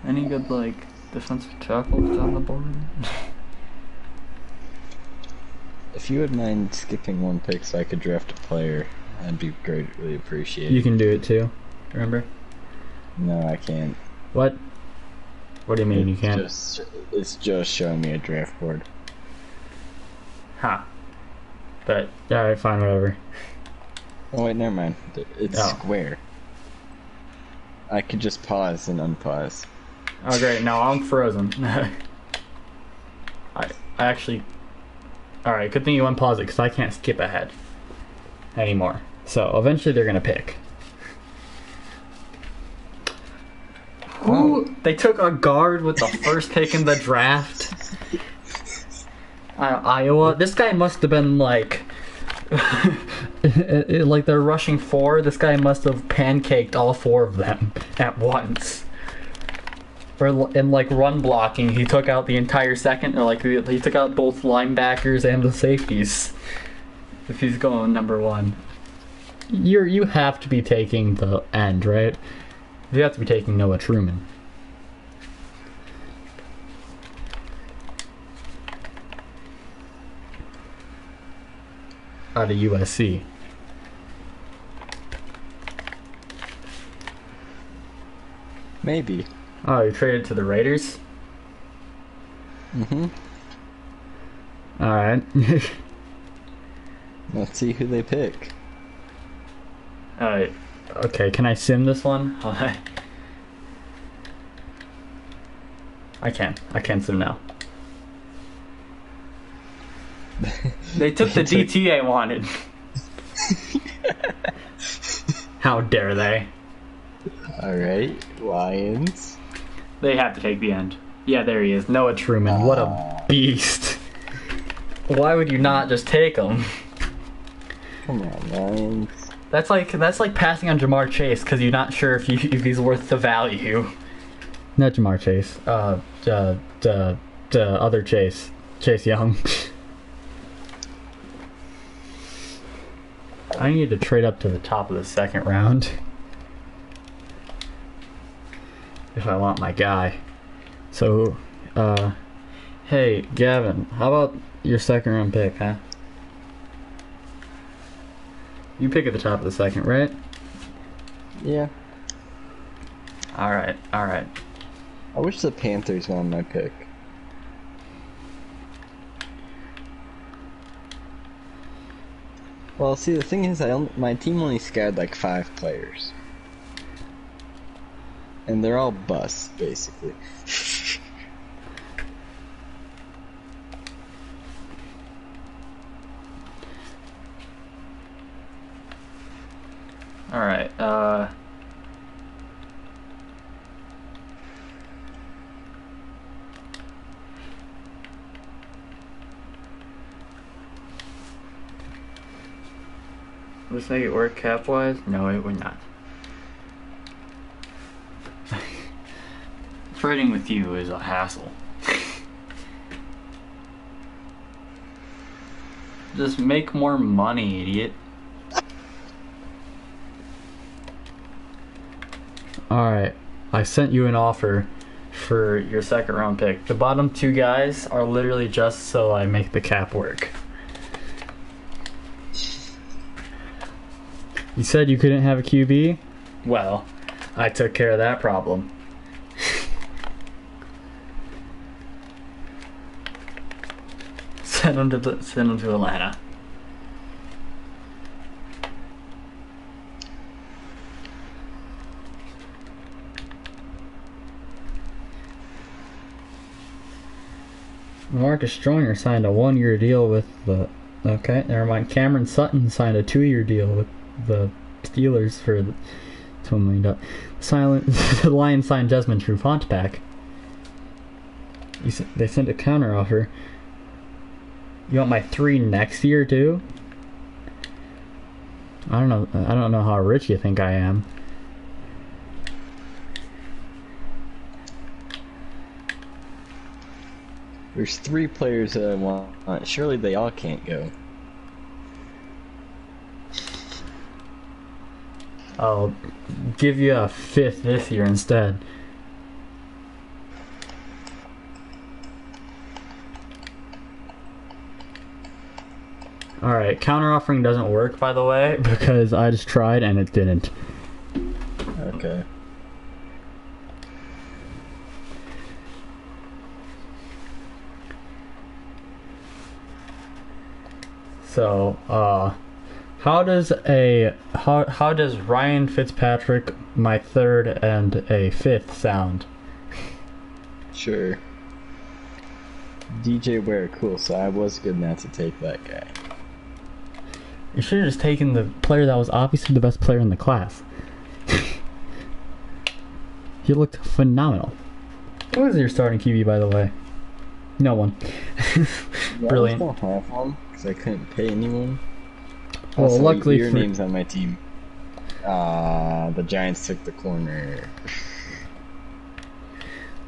Any good, like, defensive tackles on the board? If you would mind skipping one pick so I could draft a player, I'd be greatly appreciated. You can do it too. Remember? No, I can't. What? What do you mean you can't? It's just showing me a draft board. Huh. But, alright, fine, whatever. Oh wait, never mind. It's square. I could just pause and unpause. Oh great, no, I'm frozen. I actually... Alright, good thing you unpause it, because I can't skip ahead anymore. So, eventually they're gonna pick. Who? They took a guard with the first pick in the draft. Iowa? This guy must have been like... like they're rushing 4. This guy must have pancaked all 4 of them at once. Or in like run blocking, he took out the entire second, or like he took out both linebackers and the safeties. If he's going number 1, you have to be taking the end, right? You have to be taking Noah Truman. Out of USC. Maybe. Oh, you traded to the Raiders? Mm-hmm. Alright. Let's see who they pick. Alright. Okay, can I sim this one? I can. I can sim now. They took the DT I wanted. How dare they? Alright, Lions. They have to take the end. Yeah, there he is. Noah Truman. What a beast. Why would you not just take him? Come on, Lions. That's like passing on Jamar Chase because you're not sure if he's worth the value. Not Jamar Chase. Other Chase. Chase Young. I need to trade up to the top of the second round if I want my guy. So, hey, Gavin, how about your second round pick, huh? You pick at the top of the second, right? Yeah. Alright, alright. I wish the Panthers won my pick. Well, see, the thing is, my team only scouted like 5 players. And they're all busts, basically. Alright, let's make it work cap-wise? No, it would not. Trading with you is a hassle. Just make more money, idiot. Alright, I sent you an offer for your second round pick. The bottom 2 guys are literally just so I make the cap work. You said you couldn't have a QB? Well, I took care of that problem. Send him to Atlanta. Marcus Stronger signed a 1-year deal with the... Okay, never mind. Cameron Sutton signed a 2-year deal with the Steelers for $12 million. The Lions signed Desmond Trufant back. They sent a counter offer. You want my 3 next year too? I don't know how rich you think I am. There's 3 players that I want. Surely they all can't go. I'll give you a 5th this year instead. Alright, counter offering doesn't work, by the way, because I just tried and it didn't. Okay. So, how does Ryan Fitzpatrick, my third and a fifth sound? Sure. DJ Ware, cool. So I was good not to take that guy. You should have just taken the player that was obviously the best player in the class. He looked phenomenal. Who was your starting QB, by the way? No one. Brilliant. I don't have one because I couldn't pay anyone. Well, Also, luckily your for name's on my team. The Giants took the corner.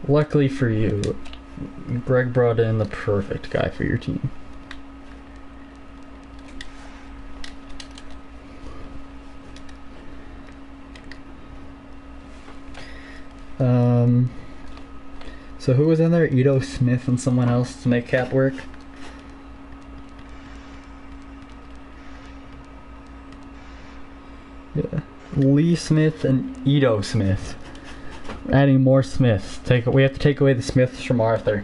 luckily for you, Greg brought in the perfect guy for your team. So who was in there? Ito Smith and someone else to make Cap work? Yeah. Lee Smith and Ito Smith. Adding more Smiths. We have to take away the Smiths from Arthur.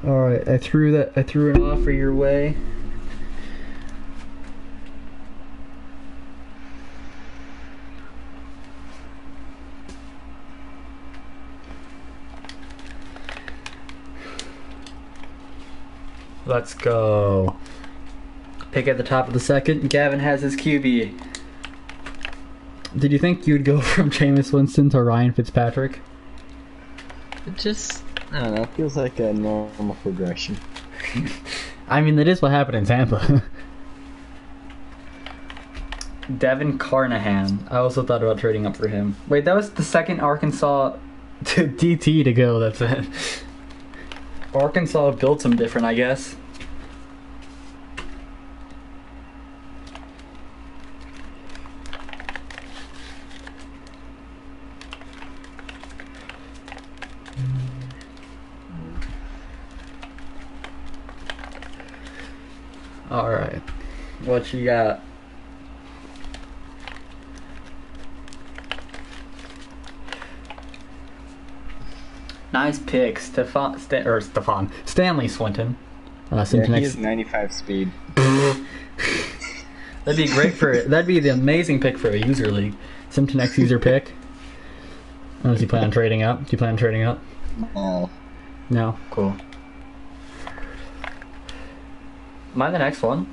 Alright, I threw an offer your way. Let's go. Pick at the top of the second. Gavin has his QB. Did you think you'd go from Jameis Winston to Ryan Fitzpatrick? It just, I don't know, feels like a normal progression. I mean, that is what happened in Tampa. Devin Carnahan. I also thought about trading up for him. Wait, that was the second Arkansas DT to go. That's it. Arkansas built some different, I guess. Alright. What you got? Nice pick, Stanley Swinton. Yeah, he is 95 speed. That'd be great that'd be the amazing pick for a user league. Simtonex user pick. Unless you plan on trading up. Do you plan on trading up? No. No? Cool. Am I the next one?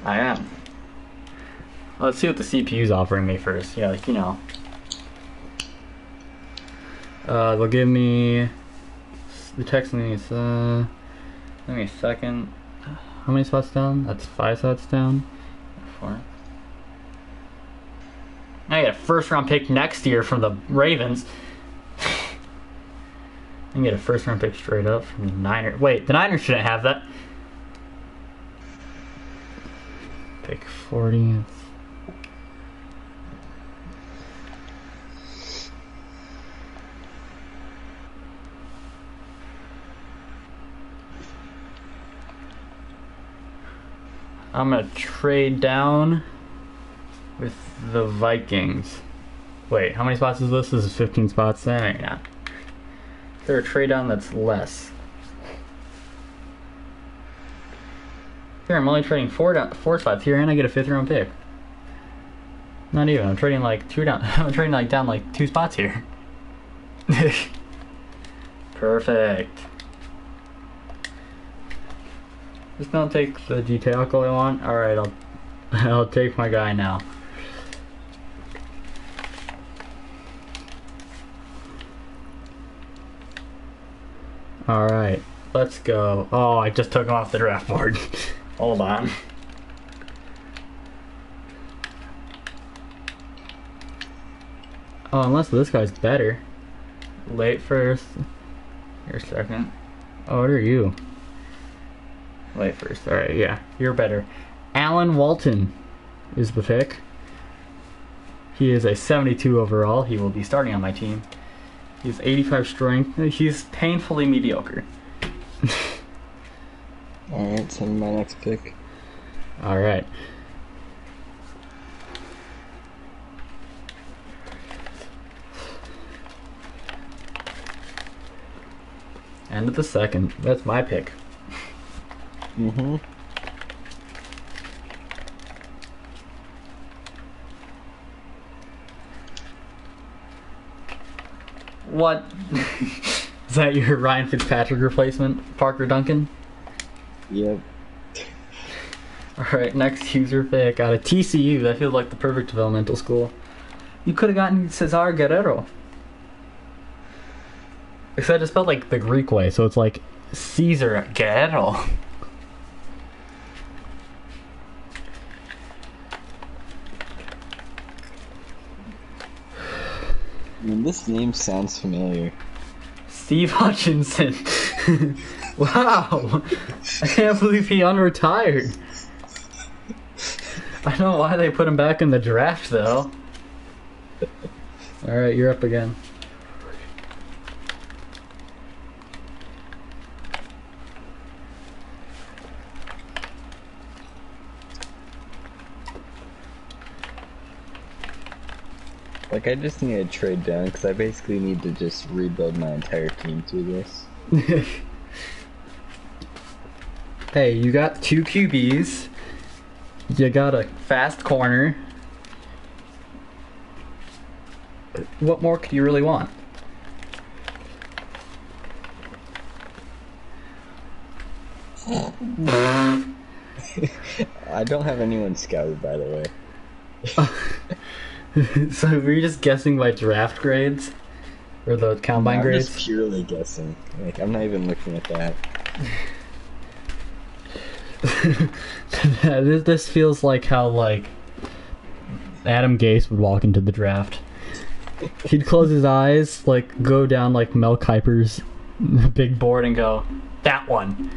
I am. Let's see what the CPU's offering me first. Yeah, like, you know. They'll give me... The text me is, give me a second. How many spots down? That's 5 spots down. 4. I get a first round pick next year from the Ravens. I can get a first round pick straight up from the Niners. Wait, the Niners shouldn't have that. Pick 40. I'm gonna trade down with the Vikings. Wait, how many spots is this? This is 15 spots. Maybe not. Is there a trade down that's less? Here, I'm only trading four spots here, and I get a 5th round pick. Not even. I'm trading like 2 down. I'm trading like down like 2 spots here. Perfect. Just don't take the detail I want. All right, I'll take my guy now. All right, let's go. Oh, I just took him off the draft board. Hold on. Oh, unless this guy's better. Late first. You're second. Oh, what are you? Late first. Alright, yeah. You're better. Alan Walton is the pick. He is a 72 overall. He will be starting on my team. He's 85 strength. He's painfully mediocre. Send me my next pick. All right. End of the second. That's my pick. Mm-hmm. What? Is that your Ryan Fitzpatrick replacement, Parker Duncan? Yep. Alright, next user pick out of TCU. That feels like the perfect developmental school. You could have gotten Cesar Guerrero. Except it's spelled like the Greek way, so it's like Caesar Guerrero. I mean, this name sounds familiar. Steve Hutchinson. Wow. I can't believe he unretired. I don't know why they put him back in the draft, though. Alright, you're up again. Like, I just need to trade down because I basically need to just rebuild my entire team through this. Hey, you got 2 QBs. You got a fast corner. What more could you really want? I don't have anyone scouted, by the way. So were you just guessing by draft grades? Or the combine I'm grades? just purely guessing. Like, I'm not even looking at that. This feels like how, like, Adam Gase would walk into the draft. He'd close his eyes, like, go down like Mel Kiper's big board and go, that one.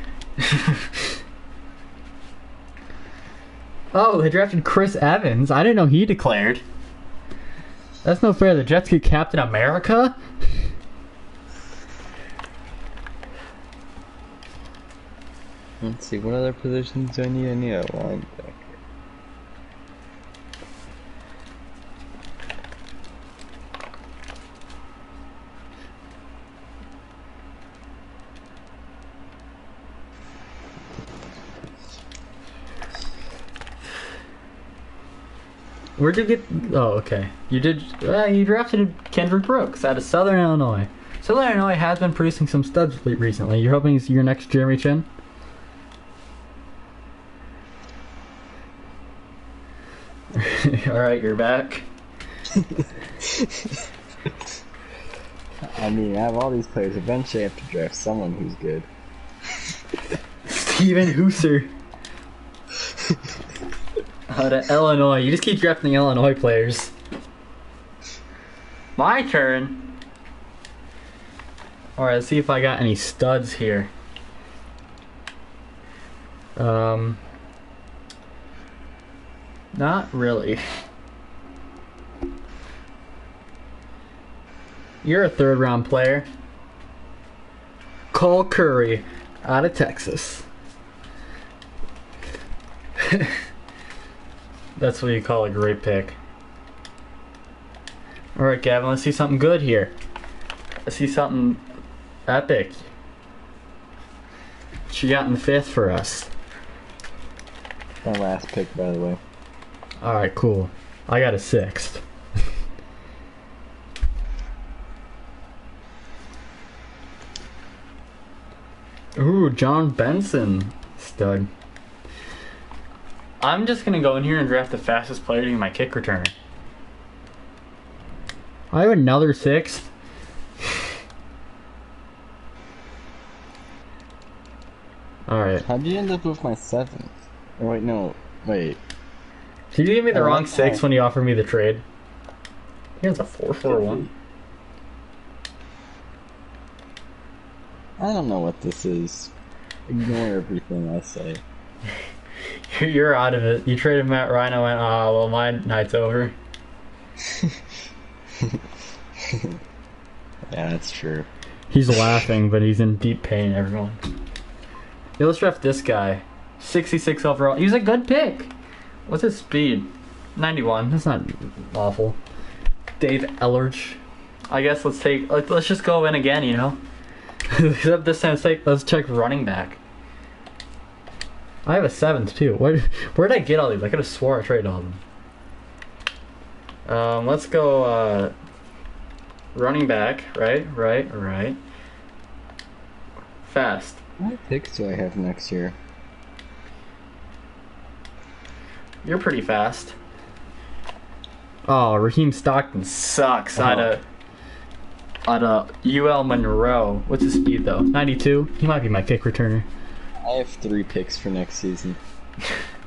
Oh, they drafted Chris Evans. I didn't know he declared. That's no fair. The Jets get Captain America? Let's see, what other positions do I need? I need a linebacker. Where'd you get... Oh, okay. You did... you drafted Kendrick Brooks out of Southern Illinois. Southern Illinois has been producing some studs recently. You're hoping he's your next Jeremy Chin? Alright, you're back. I mean, I have all these players. Eventually I have to draft someone who's good. Steven Hooser. Out of Illinois. You just keep drafting Illinois players. My turn. Alright, let's see if I got any studs here. Not really. You're a 3rd round player. Cole Curry out of Texas. That's what you call a great pick. Alright, Gavin, let's see something good here. Let's see something epic. What you got in the 5th for us? My last pick, by the way. Alright, cool. I got a 6th. Ooh, John Benson. Stud. I'm just gonna go in here and draft the fastest player to be my kick returner. I have another 6th. Alright. How'd you end up with my 7th? Oh, wait, no. Wait. Did you give me the wrong 6 okay. when you offered me the trade? Here's a 4-4-1. I don't know what this is. Ignore everything I say. You're out of it. You traded Matt Ryan. I went, oh, well, my night's over. Yeah, that's true. He's laughing, but he's in deep pain, everyone. Yeah, let's draft this guy. 66 overall. He's a good pick. What's his speed? 91. That's not awful. Dave Ellerge. I guess let's just go in again, you know? Except this time let's check running back. I have a 7th too. Where did I get all these? I could have swore I traded all of them. Let's go running back. Right. Fast. What picks do I have next year? You're pretty fast. Oh, Raheem Stockton sucks out of UL Monroe. What's his speed though? 92. He might be my kick returner. I have 3 picks for next season.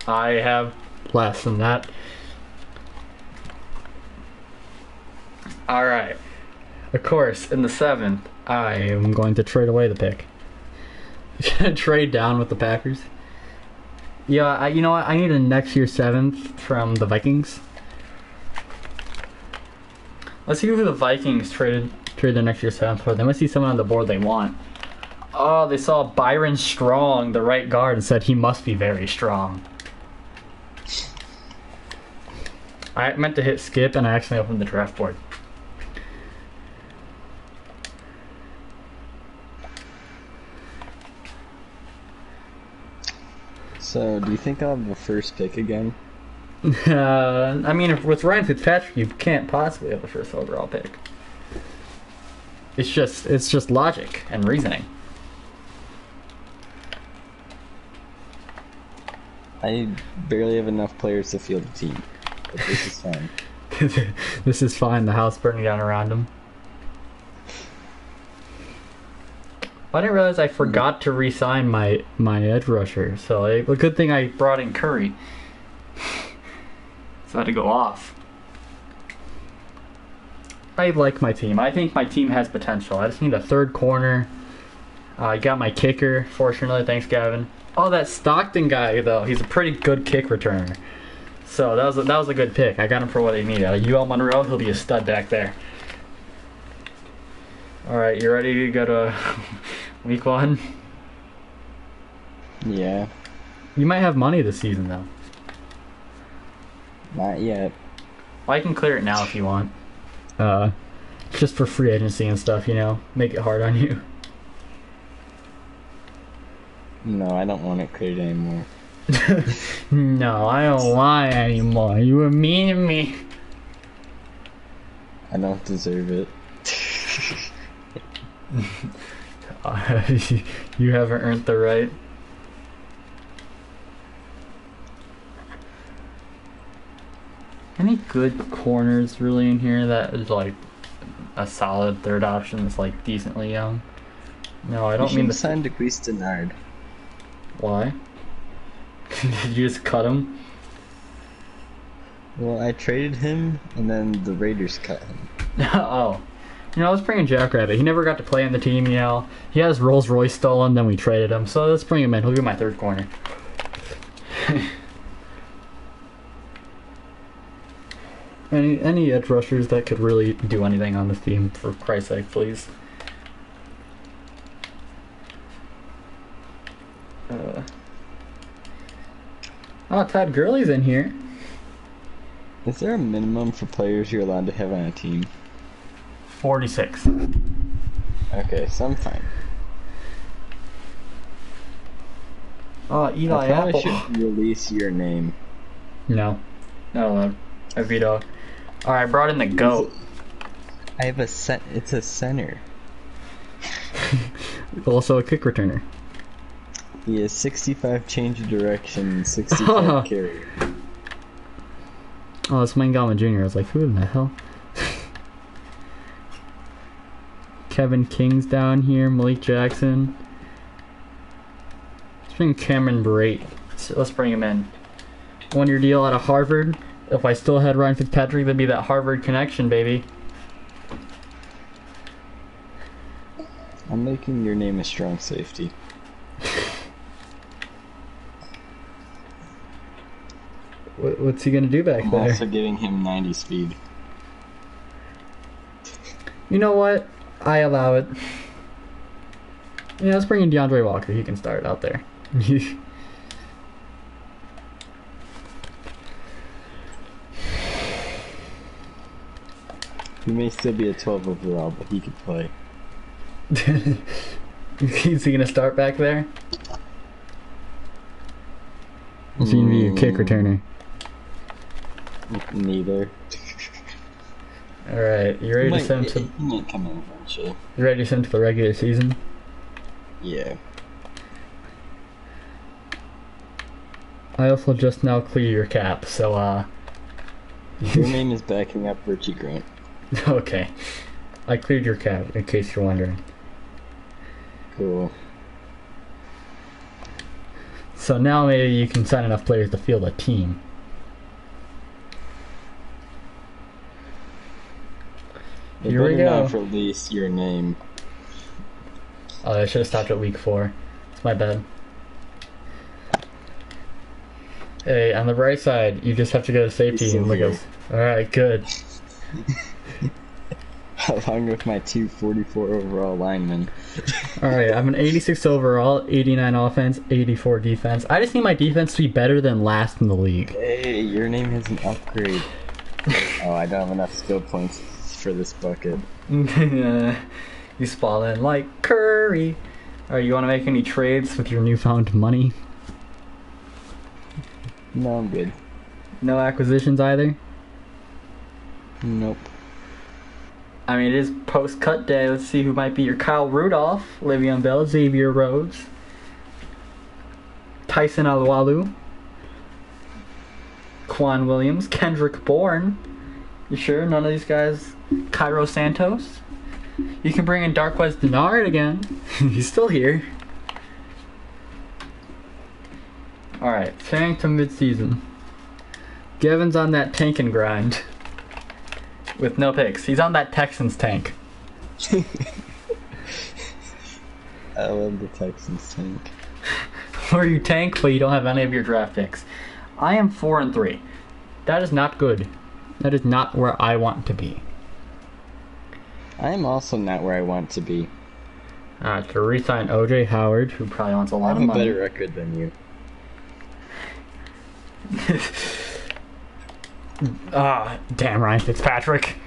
I have less than that. Alright. Of course, in the 7th, I am going to trade away the pick. Trade down with the Packers. Yeah, you know what? I need a next year 7th from the Vikings. Let's see who the Vikings trade their next year 7th for. They must see someone on the board they want. Oh, they saw Byron Strong, the right guard, and said he must be very strong. I meant to hit skip and I actually opened the draft board. So, do you think I'll have the first pick again? I mean, with Ryan Fitzpatrick, you can't possibly have the first overall pick. It's just logic and reasoning. I barely have enough players to field a team, but this is fine. This is fine. The house burning down around him. I didn't realize I forgot to re-sign my edge rusher. So a good thing I brought in Curry. So I had to go off. I like my team. I think my team has potential. I just need a 3rd corner. I got my kicker, fortunately. Thanks, Gavin. Oh, that Stockton guy, though. He's a pretty good kick returner. So that was a good pick. I got him for what he needed. Out of UL Monroe, he'll be a stud back there. Alright, you ready to go to week 1? Yeah. You might have money this season, though. Not yet. Well, I can clear it now if you want. Just for free agency and stuff, you know? Make it hard on you. No, I don't want it cleared anymore. No, I don't want it anymore. You were mean to me. I don't deserve it. You haven't earned the right. Any good corners really in here that is like a solid 3rd option that's like decently young? No, I don't mean the sign DeQuise Denard. Why? Did you just cut him? Well, I traded him, and then the Raiders cut him. Oh. You know, let's bring in Jackrabbit. He never got to play on the team, you know. He has Rolls Royce stolen, then we traded him. So let's bring him in. He'll be my 3rd corner. Any edge rushers that could really do anything on this team, for Christ's sake, please. Oh, Todd Gurley's in here. Is there a minimum for players you're allowed to have on a team? 46. Okay, so I'm fine. Oh, Eli I Apple. should release your name. No. No, I veto. Alright, I brought in the GOAT. I have it's a center. Also a kick returner. He has 65 change of direction, 65 carry. Oh, it's Wayne Gallman Jr. I was like, who in the hell? Kevin King's down here, Malik Jackson. Let's bring Cameron Brate. Let's bring him in. 1-year deal out of Harvard. If I still had Ryan Fitzpatrick, that'd be that Harvard connection, baby. I'm making your name a strong safety. What's he gonna do back I'm there? also giving him 90 speed. You know what? I allow it. Yeah, let's bring in DeAndre Walker. He can start out there. He may still be a 12 overall, but he could play. Is he gonna start back there? Is he gonna be a kick returner? Neither. Alright, you ready to send to... He might come in eventually. You ready to send to the regular season? Yeah. I also just now clear your cap, so Your name is backing up Richie Grant. Okay. I cleared your cap, in case you're wondering. Cool. So now maybe you can sign enough players to field a team. They Here we better go. not release your name. Oh, I should have stopped at week 4. It's my bad. Hey, on the right side, you just have to go to safety and look at... Alright, good. Along with my 244 overall linemen. Alright, I'm an 86 overall, 89 offense, 84 defense. I just need my defense to be better than last in the league. Hey, your name has an upgrade. Oh, I don't have enough skill points for this bucket. You spawn in like Curry. Alright, you want to make any trades with your newfound money? No, I'm good. No acquisitions either? Nope. I mean, it is post-cut day. Let's see who might be your Kyle Rudolph, Le'Veon Bell, Xavier Rhodes, Tyson Alualu, Quan Williams, Kendrick Bourne. You sure none of these guys? Cairo Santos. You can bring in Darquez Denard again. He's still here. Alright, tank to mid-season. Gavin's on that tank and grind. With no picks. He's on that Texans tank. I love the Texans tank. Where you tank, but you don't have any of your draft picks. I am 4-3. That is not good. That is not where I want to be. I am also not where I want to be. To re-sign OJ Howard, who probably wants a I lot have of a money. better record than you. Damn Ryan Fitzpatrick.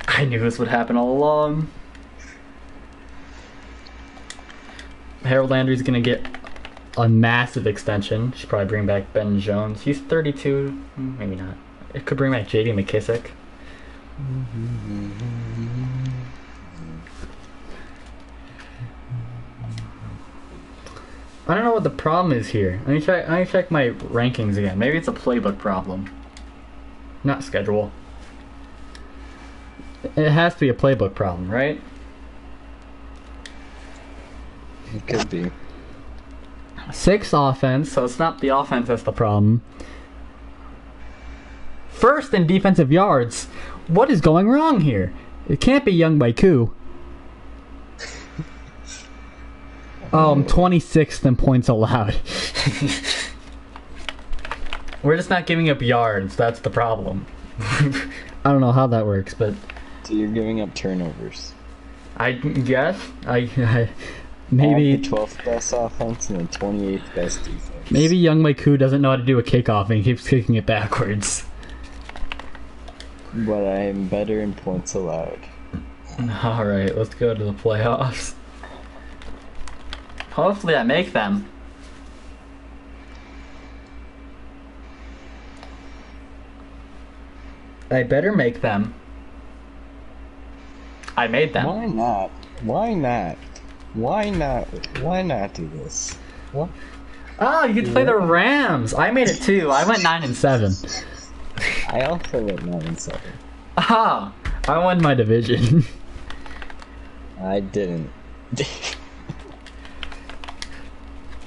I knew this would happen all along. Harold Landry's gonna get a massive extension. Should probably bring back Ben Jones. He's 32. Maybe not. It could bring back JD McKissick. I don't know what the problem is here. Let me check my rankings again. Maybe it's a playbook problem. Not schedule. It has to be a playbook problem, right? It could be. 6 offense, so it's not the offense that's the problem. First in defensive yards. What is going wrong here? It can't be Young Baiku. Oh, I'm 26th in points allowed. We're just not giving up yards. That's the problem. I don't know how that works, but... So you're giving up turnovers. I guess. I Maybe maybe... the 12th best offense and the 28th best defense. Maybe Young Maiku doesn't know how to do a kickoff and he keeps kicking it backwards. But I am better in points allowed. Alright, let's go to the playoffs. Hopefully I make them. I better make them. I made them. Why not? Why not? Why not? Why not do this? What? Oh, you get to play the Rams. I made it too. I went 9-7. I also went 9-7. Ah, I won my division. I didn't.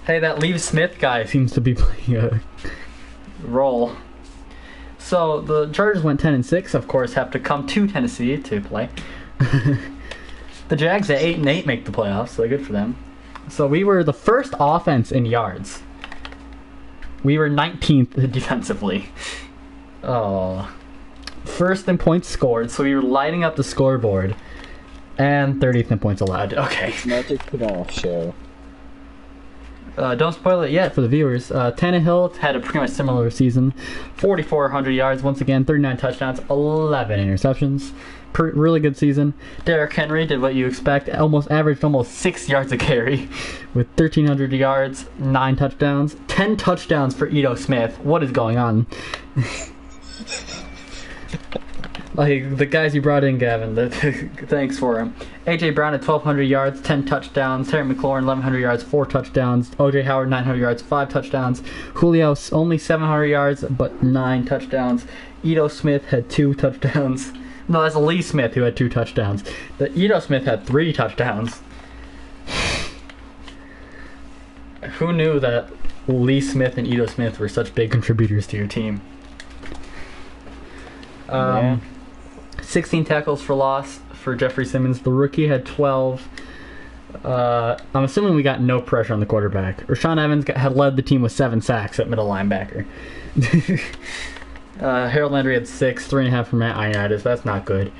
Hey, that Leave Smith guy seems to be playing a role. So the Chargers went 10-6. Of course, have to come to Tennessee to play. The Jags at 8-8 make the playoffs, so good for them. So we were the first offense in yards. We were 19th defensively. Oh, first in points scored, so we were lighting up the scoreboard, and 30th in points allowed. Okay. Magic could all show. Don't spoil it yet for the viewers. Tannehill had a pretty much similar season. 4,400 yards, once again, 39 touchdowns, 11 interceptions. Really good season. Derrick Henry did what you expect. Averaged almost 6 yards a carry with 1,300 yards, 9 touchdowns. 10 touchdowns for Ito Smith. What is going on? Like, the guys you brought in, Gavin, thanks for him. A.J. Brown at 1,200 yards, 10 touchdowns. Terry McLaurin, 1,100 yards, 4 touchdowns. O.J. Howard, 900 yards, 5 touchdowns. Julio, only 700 yards, but 9 touchdowns. Ito Smith had 2 touchdowns. No, that's Lee Smith who had 2 touchdowns. The Ito Smith had 3 touchdowns. Who knew that Lee Smith and Ito Smith were such big contributors to your team? Yeah. 16 tackles for loss for Jeffrey Simmons. The rookie had 12. I'm assuming we got no pressure on the quarterback. Rashaan Evans had led the team with 7 sacks at middle linebacker. Harold Landry had 6, 3.5 for Matt Ioannidis. That's not good.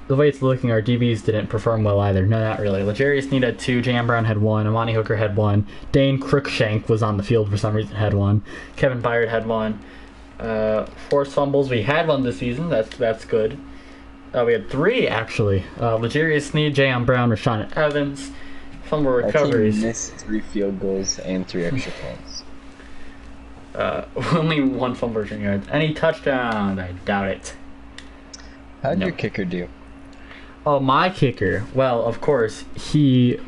The way it's looking, our DBs didn't perform well either. No, not really. L'Jarius Sneed had 2, J.M. Brown had 1, Amani Hooker had 1, Dane Cruikshank was on the field for some reason, had 1, Kevin Byard had 1. Forced fumbles, we had 1 this season. That's good. We had 3 actually. L'Jarius Sneed, J.M. Brown, Rashaan Evans. Fumble recoveries. Our team missed 3 field goals and 3 extra points. Only 1 fumble return yards. Any touchdowns? I doubt it. How'd your kicker do? Oh, my kicker. Well, of course, he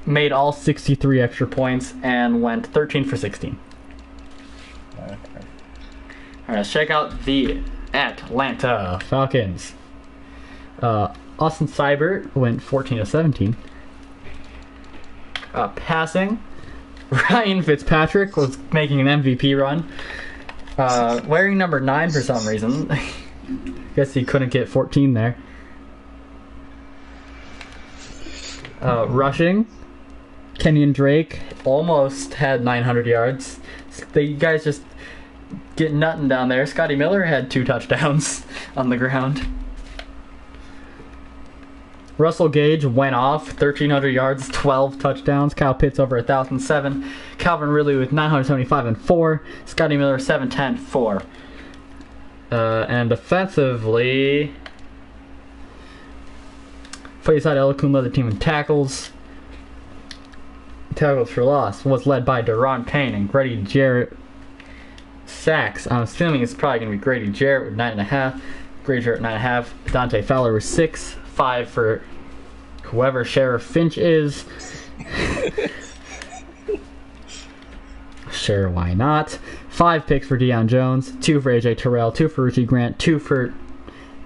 made all 63 extra points and went 13 for 16. Okay. Alright, let's check out the Atlanta Falcons. Austin Seibert went 14 of 17. Passing, Ryan Fitzpatrick was making an MVP run. Wearing number 9 for some reason. Guess he couldn't get 14 there. Rushing, Kenyon Drake almost had 900 yards. The guys just get nutting down there. Scotty Miller had 2 touchdowns on the ground. Russell Gage went off, 1,300 yards, 12 touchdowns. Kyle Pitts over 1,007. Calvin Ridley with 975 and 4. Scotty Miller 710, 4. And defensively, Faisal Elakun led the team in tackles. Tackles for loss was led by Deron Payne and Grady Jarrett. Sacks, I'm assuming it's probably going to be Grady Jarrett with 9.5. Grady Jarrett 9.5. Dante Fowler was 6. 5 for whoever Sheriff Finch is. Sure, why not? 5 picks for Deion Jones. 2 for AJ Terrell. 2 for Richie Grant. 2 for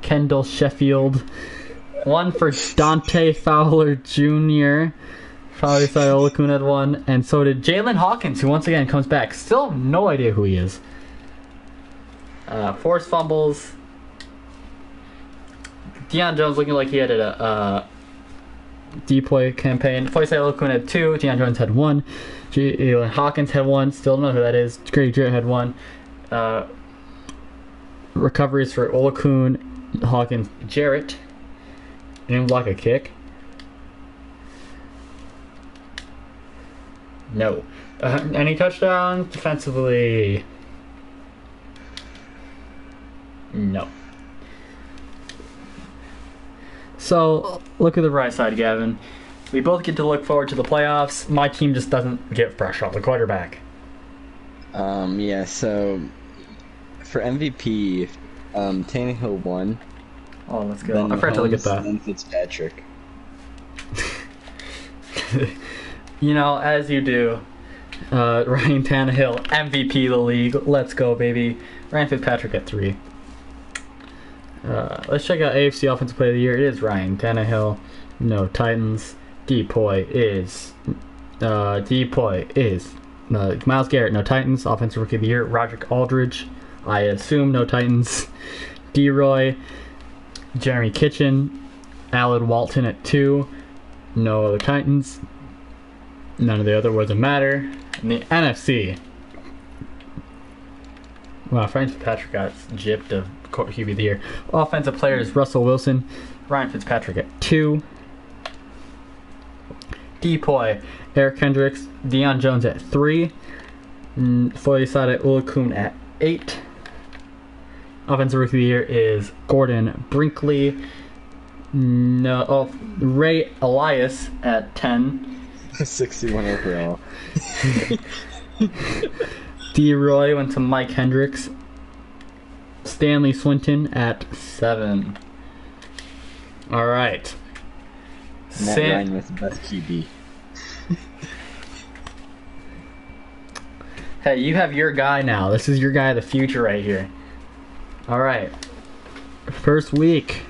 Kendall Sheffield. 1 for Dante Fowler Jr. Probably Olakun had 1. And so did Jalen Hawkins, who once again comes back. Still no idea who he is. Forced fumbles. Deion Jones looking like he had a deploy campaign. Faisal Olakun had 2. Deion Jones had 1. Jalen Hawkins had 1. Still don't know who that is. Grady Jarrett had 1. Recoveries for Olakun, Hawkins, Jarrett. Didn't block a kick. No. Any touchdowns defensively? No. So, look at the right side, Gavin. We both get to look forward to the playoffs. My team just doesn't get pressure on the quarterback. Yeah, so for MVP, Tannehill won. Oh, let's go. I forgot to look at that. Then Fitzpatrick. You know, as you do. Ryan Tannehill, MVP of the league. Let's go, baby. Ryan Fitzpatrick at 3. Let's check out AFC Offensive Player of the Year. It is Ryan Tannehill. No Titans. Depoy is Myles Garrett. No Titans. Offensive Rookie of the Year. Roderick Aldridge. I assume no Titans. D-Roy. Jeremy Kitchen. Allen Walton at 2. No other Titans. None of the other words matter. In the NFC. Wow, Ryan Fitzpatrick got gypped of QB of the Year. Offensive players: Russell Wilson, Ryan Fitzpatrick at 2. Depoy, Eric Kendricks, Deion Jones at 3. Foyesade Oluokun at 8. Offensive Rookie of the Year is Gordon Brinkley. Ray Elias at 10. 61 overall. D. Roy went to Mike Hendricks. Stanley Swinton at 7. Alright. Matt Ryan with the best QB. Hey, you have your guy now. This is your guy of the future right here. Alright. First week.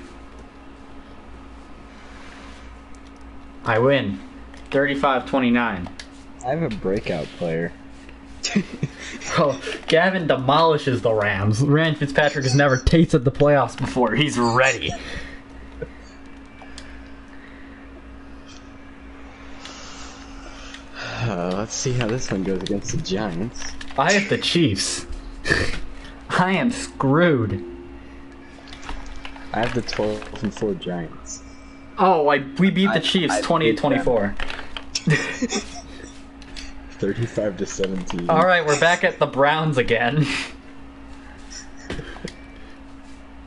I win. 35-29. I have a breakout player. Oh, Gavin demolishes the Rams. Ryan Fitzpatrick has never tasted the playoffs before. He's ready. Let's see how this one goes against the Giants. I have the Chiefs. I am screwed. I have the 12-4 Giants. Oh, we beat the Chiefs 28-24. 35-17. Alright, we're back at the Browns again.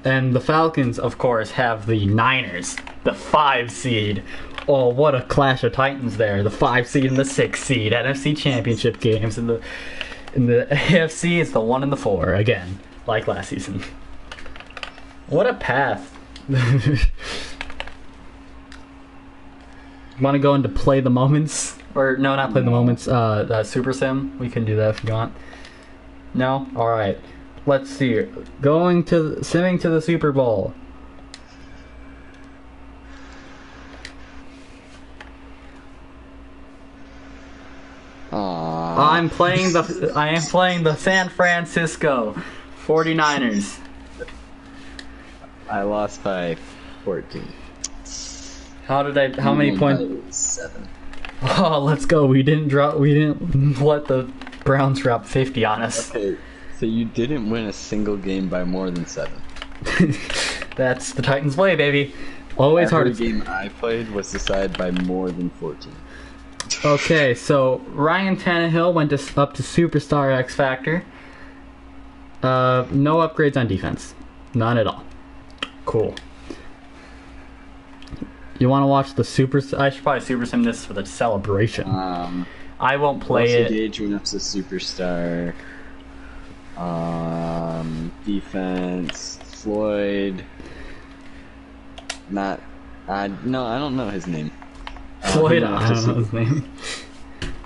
And the Falcons, of course, have the Niners, the 5 seed. Oh, what a clash of titans there. The 5 seed and the 6 seed. NFC Championship games. In the AFC, it's the 1 and the 4 again, like last season. What a path. Want to go into play the moments? Or, no, not play the moments. Super Sim. We can do that if you want. No? Alright. Let's see. Simming to the Super Bowl. I am playing the San Francisco 49ers. I lost by 14. How many points? 7. Oh, let's go. We didn't let the Browns drop 50 on us. Okay, so you didn't win a single game by more than 7. That's the Titans way, baby. Always hard. Every game I played was decided by more than 14. Okay, so Ryan Tannehill went up to Superstar X Factor. No upgrades on defense. None at all. Cool. You want to watch the Super... I should probably Super Sim this for the celebration. I won't play it. Gage went up to Superstar. Defense. Floyd. No, I don't know his name. Floyd, I don't know his name.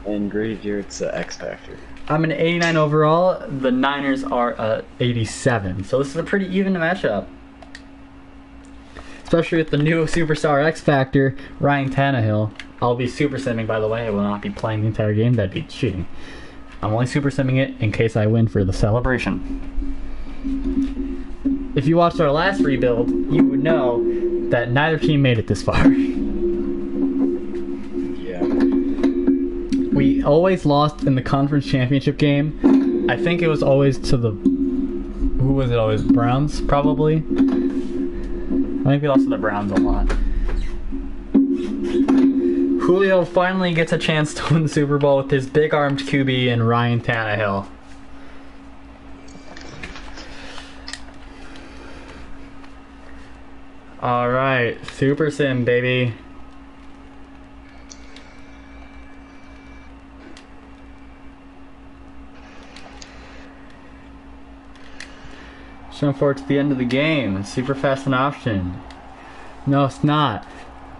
And Graveyard's X Factor. I'm an 89 overall. The Niners are 87. So this is a pretty even matchup. Especially with the new Superstar X Factor, Ryan Tannehill. I'll be Super Simming, by the way. I will not be playing the entire game. That'd be cheating. I'm only Super Simming it in case I win for the celebration. If you watched our last rebuild, you would know that neither team made it this far. Yeah. We always lost in the conference championship game. I think it was always to the... Who was it always? Browns, probably? I think we lost to the Browns a lot. Julio finally gets a chance to win the Super Bowl with his big-armed QB and Ryan Tannehill. Alright, Super Sim, baby. Jump forward to the end of the game. It's super fast an option. No, it's not.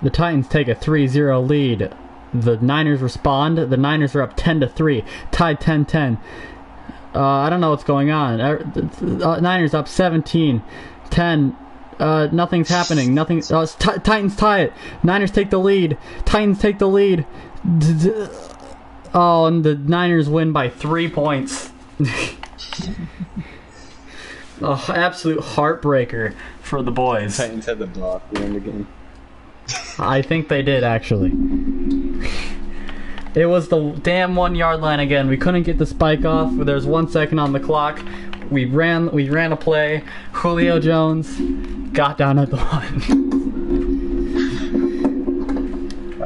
The Titans take a 3-0 lead. The Niners respond. The Niners are up 10-3. Tied 10-10. I don't know what's going on. Niners up 17-10. Nothing's happening. Nothing. Titans tie it. Niners take the lead. Titans take the lead. Oh, and the Niners win by 3 points. Oh, absolute heartbreaker for the boys. Titans had the ball at the end of the game. I think they did, actually. It was the damn 1 yard line again. We couldn't get the spike off. There's 1 second on the clock. We ran a play. Julio Jones got down at the 1.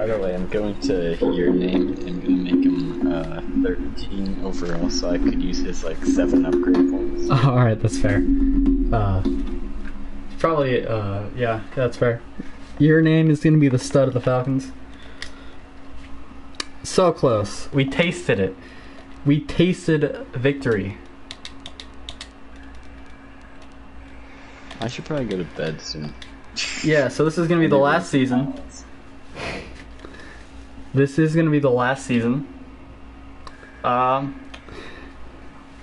By the way, I'm going to your name. I'm going to make him 13 overall, so I could use his like 7 upgrade points. All right, that's fair. Probably, yeah, that's fair. Your name is going to be the stud of the Falcons. So close. We tasted it. We tasted victory. I should probably go to bed soon. Yeah, so this is going to be the last season. This is going to be the last season.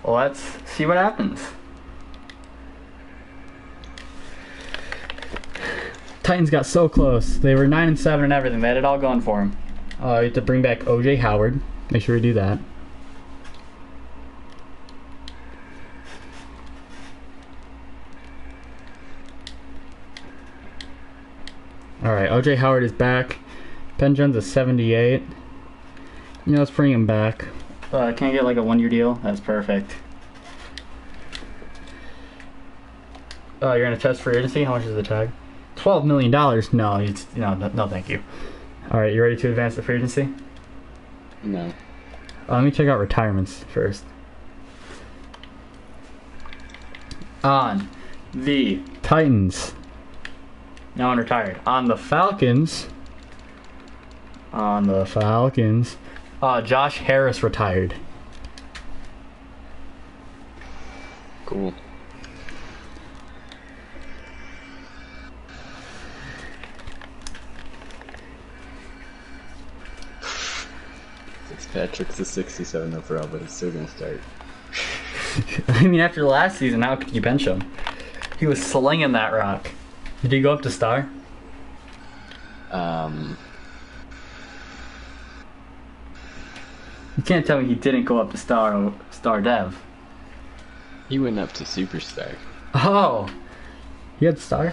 Let's see what happens. Titans got so close. They were 9-7 and everything. They had it all going for them. We have to bring back O.J. Howard. Make sure we do that. Alright, O.J. Howard is back. Ben Jones is 78. You know, let's bring him back. Can I get like a 1-year deal? That's perfect. You're gonna test free agency? How much is the tag? $12 million? No, no, thank you. Alright, you ready to advance the free agency? No. Let me check out retirements first. On the Titans. No one retired. On the Falcons. Josh Harris retired. Cool. Fitzpatrick's a 67 overall, but he's still gonna start. I mean, after last season, how could you bench him? He was slinging that rock. Did he go up to star? You can't tell me he didn't go up to star dev. He went up to superstar. Oh, he had star?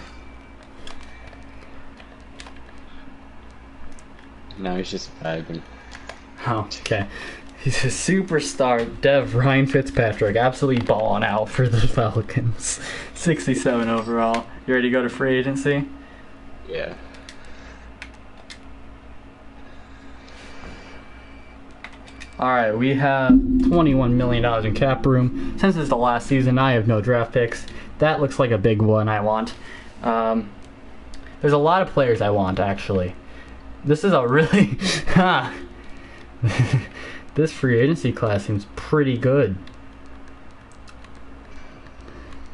No, he's just vibing. Oh, okay. He's a superstar dev, Ryan Fitzpatrick. Absolutely balling out for the Falcons. 67 overall. You ready to go to free agency? Yeah. Alright, we have $21 million in cap room. Since it's the last season, I have no draft picks. That looks like a big one I want. There's a lot of players I want, actually. This is a really... This free agency class seems pretty good.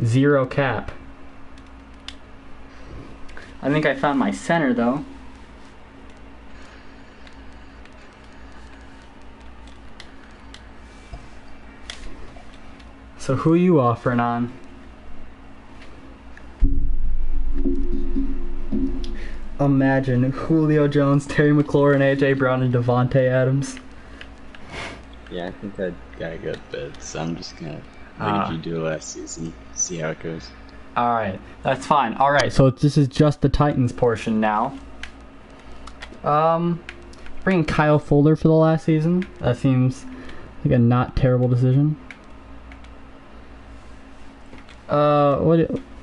0 cap. I think I found my center, though. So who are you offering on? Imagine Julio Jones, Terry McLaurin, AJ Brown, and Devontae Adams. Yeah, I think that guy got bid, so I'm just gonna leave you do last season, see how it goes. Alright, that's fine. Alright, so this is just the Titans portion now. Bringing Kyle Fuller for the last season. That seems like a not terrible decision.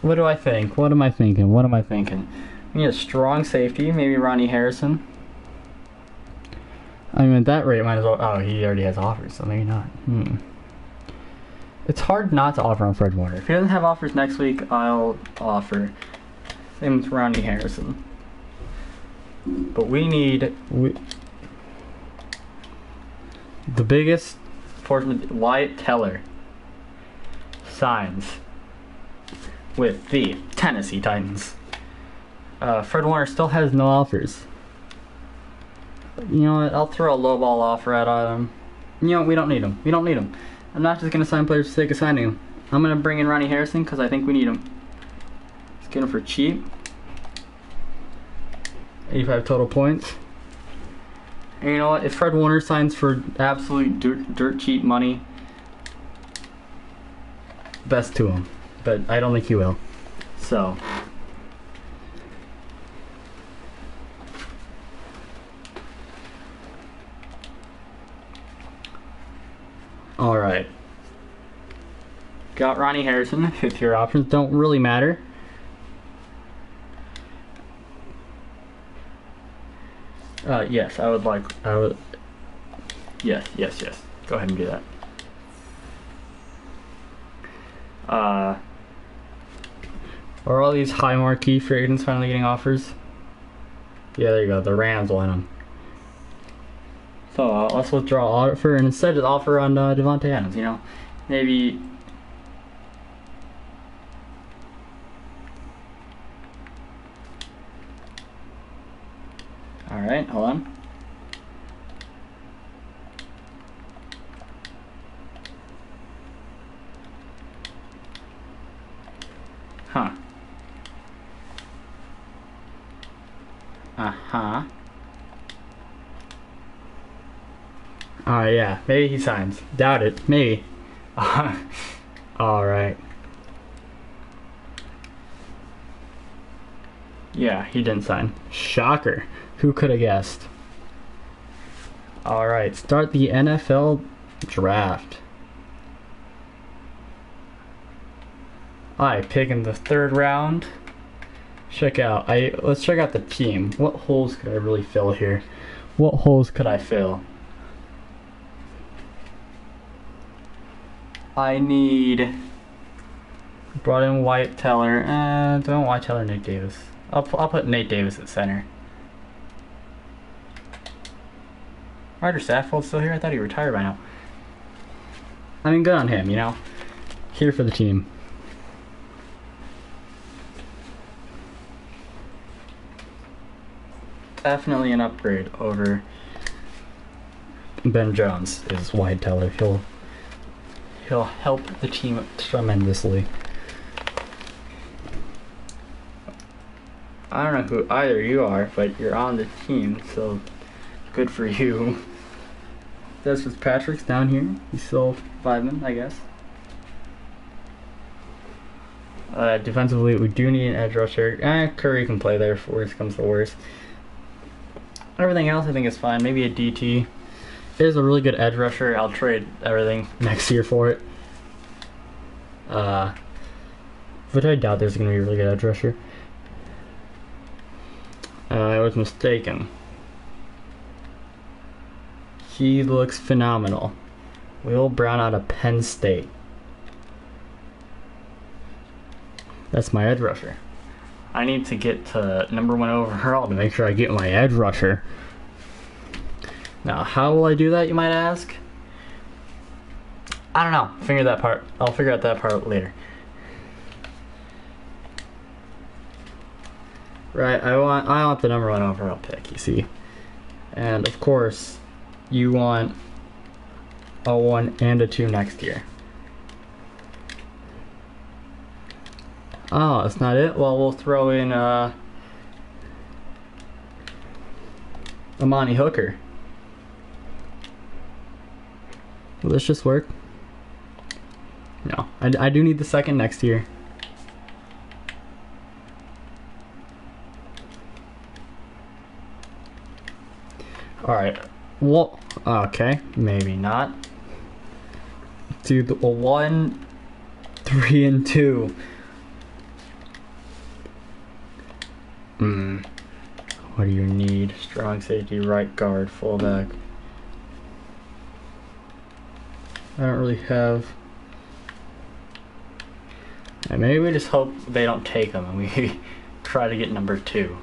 What do I think? What am I thinking? We need a strong safety, maybe Ronnie Harrison. I mean, at that rate, might as well... Oh, he already has offers, so maybe not. It's hard not to offer on Fred Warner. If he doesn't have offers next week, I'll offer. Same with Ronnie Harrison. But we need... the biggest portion... Wyatt Teller signs with the Tennessee Titans. Fred Warner still has no offers. You know what? I'll throw a lowball offer at them. You know, we don't need him. I'm not just going to sign players for the sake of signing them. I'm going to bring in Ronnie Harrison because I think we need him. Let's get him for cheap. 85 total points. And you know what? If Fred Warner signs for absolute dirt cheap money, best to him. But I don't think he will. So... Alright. Got Ronnie Harrison. 5th-year options don't really matter. Yes, I would. Yes. Go ahead and do that. Are all these high marquee free agents finally getting offers? Yeah, there you go. The Rams want them. So let's withdraw offer and instead just offer on Devontae Adams. You know, maybe. All right, hold on. Huh. Uh-huh. Alright, yeah. Maybe he signs. Doubt it. Maybe. Alright. Yeah, he didn't sign. Shocker. Who could have guessed? Alright, start the NFL draft. Alright, pick in the 3rd round. Let's check out the team. What holes could I really fill here? What holes could I fill? I need brought in White Teller. Don't White Teller, Nate Davis. I'll put Nate Davis at center. Ryder Saffold's still here? I thought he retired by now. I mean, good on him, you know. Here for the team. Definitely an upgrade over Ben Jones is White Teller. He'll help the team tremendously. I don't know who either you are, but you're on the team, so good for you. That's Fitzpatrick's down here. He's still vibing, I guess. Defensively, we do need an edge rusher. Curry can play there if worst comes to worst. Everything else I think is fine. Maybe a DT. It is a really good edge rusher. I'll trade everything next year for it. But I doubt there's going to be a really good edge rusher. I was mistaken. He looks phenomenal. Will Brown out of Penn State. That's my edge rusher. I need to get to #1 overall to make sure I get my edge rusher. Now, how will I do that, you might ask? I don't know. I'll figure out that part later. Right, I want the #1 overall pick, you see. And of course, you want a 1 and a 2 next year. Oh, that's not it? Well, we'll throw in Amani Hooker. Will this just work? No, I do need the 2nd next year. Alright, well, okay, maybe not. Do the 1, 3, and 2. What do you need? Strong safety, right guard, fullback. I don't really have. And maybe we just hope they don't take them and we try to get #2.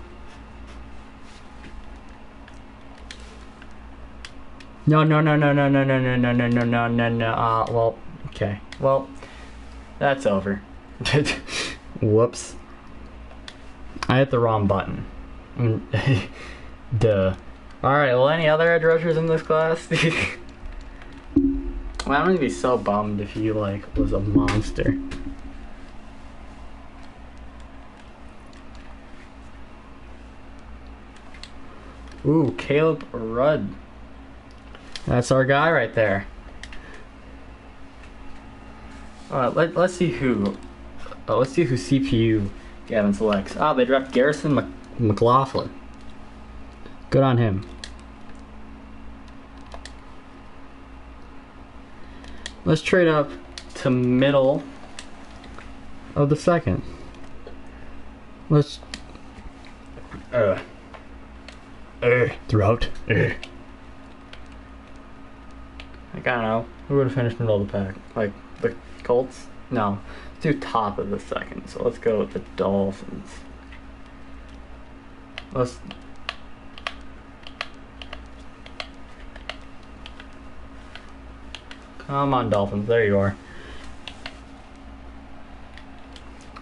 No. Well, okay. Well, that's over. Whoops. I hit the wrong button. Duh. Alright, well, any other edge rushers in this class? Well, I'm gonna be so bummed if he, was a monster. Ooh, Caleb Rudd. That's our guy right there. Alright, let's see who CPU Gavin selects. They draft Garrison McLaughlin. Good on him. Let's trade up to middle of the 2nd. Let's throughout. I don't know. Who would have finished middle of the pack? Like the Colts? No. Let's do top of the second. So let's go with the Dolphins. Let's. Come on, Dolphins. There you are.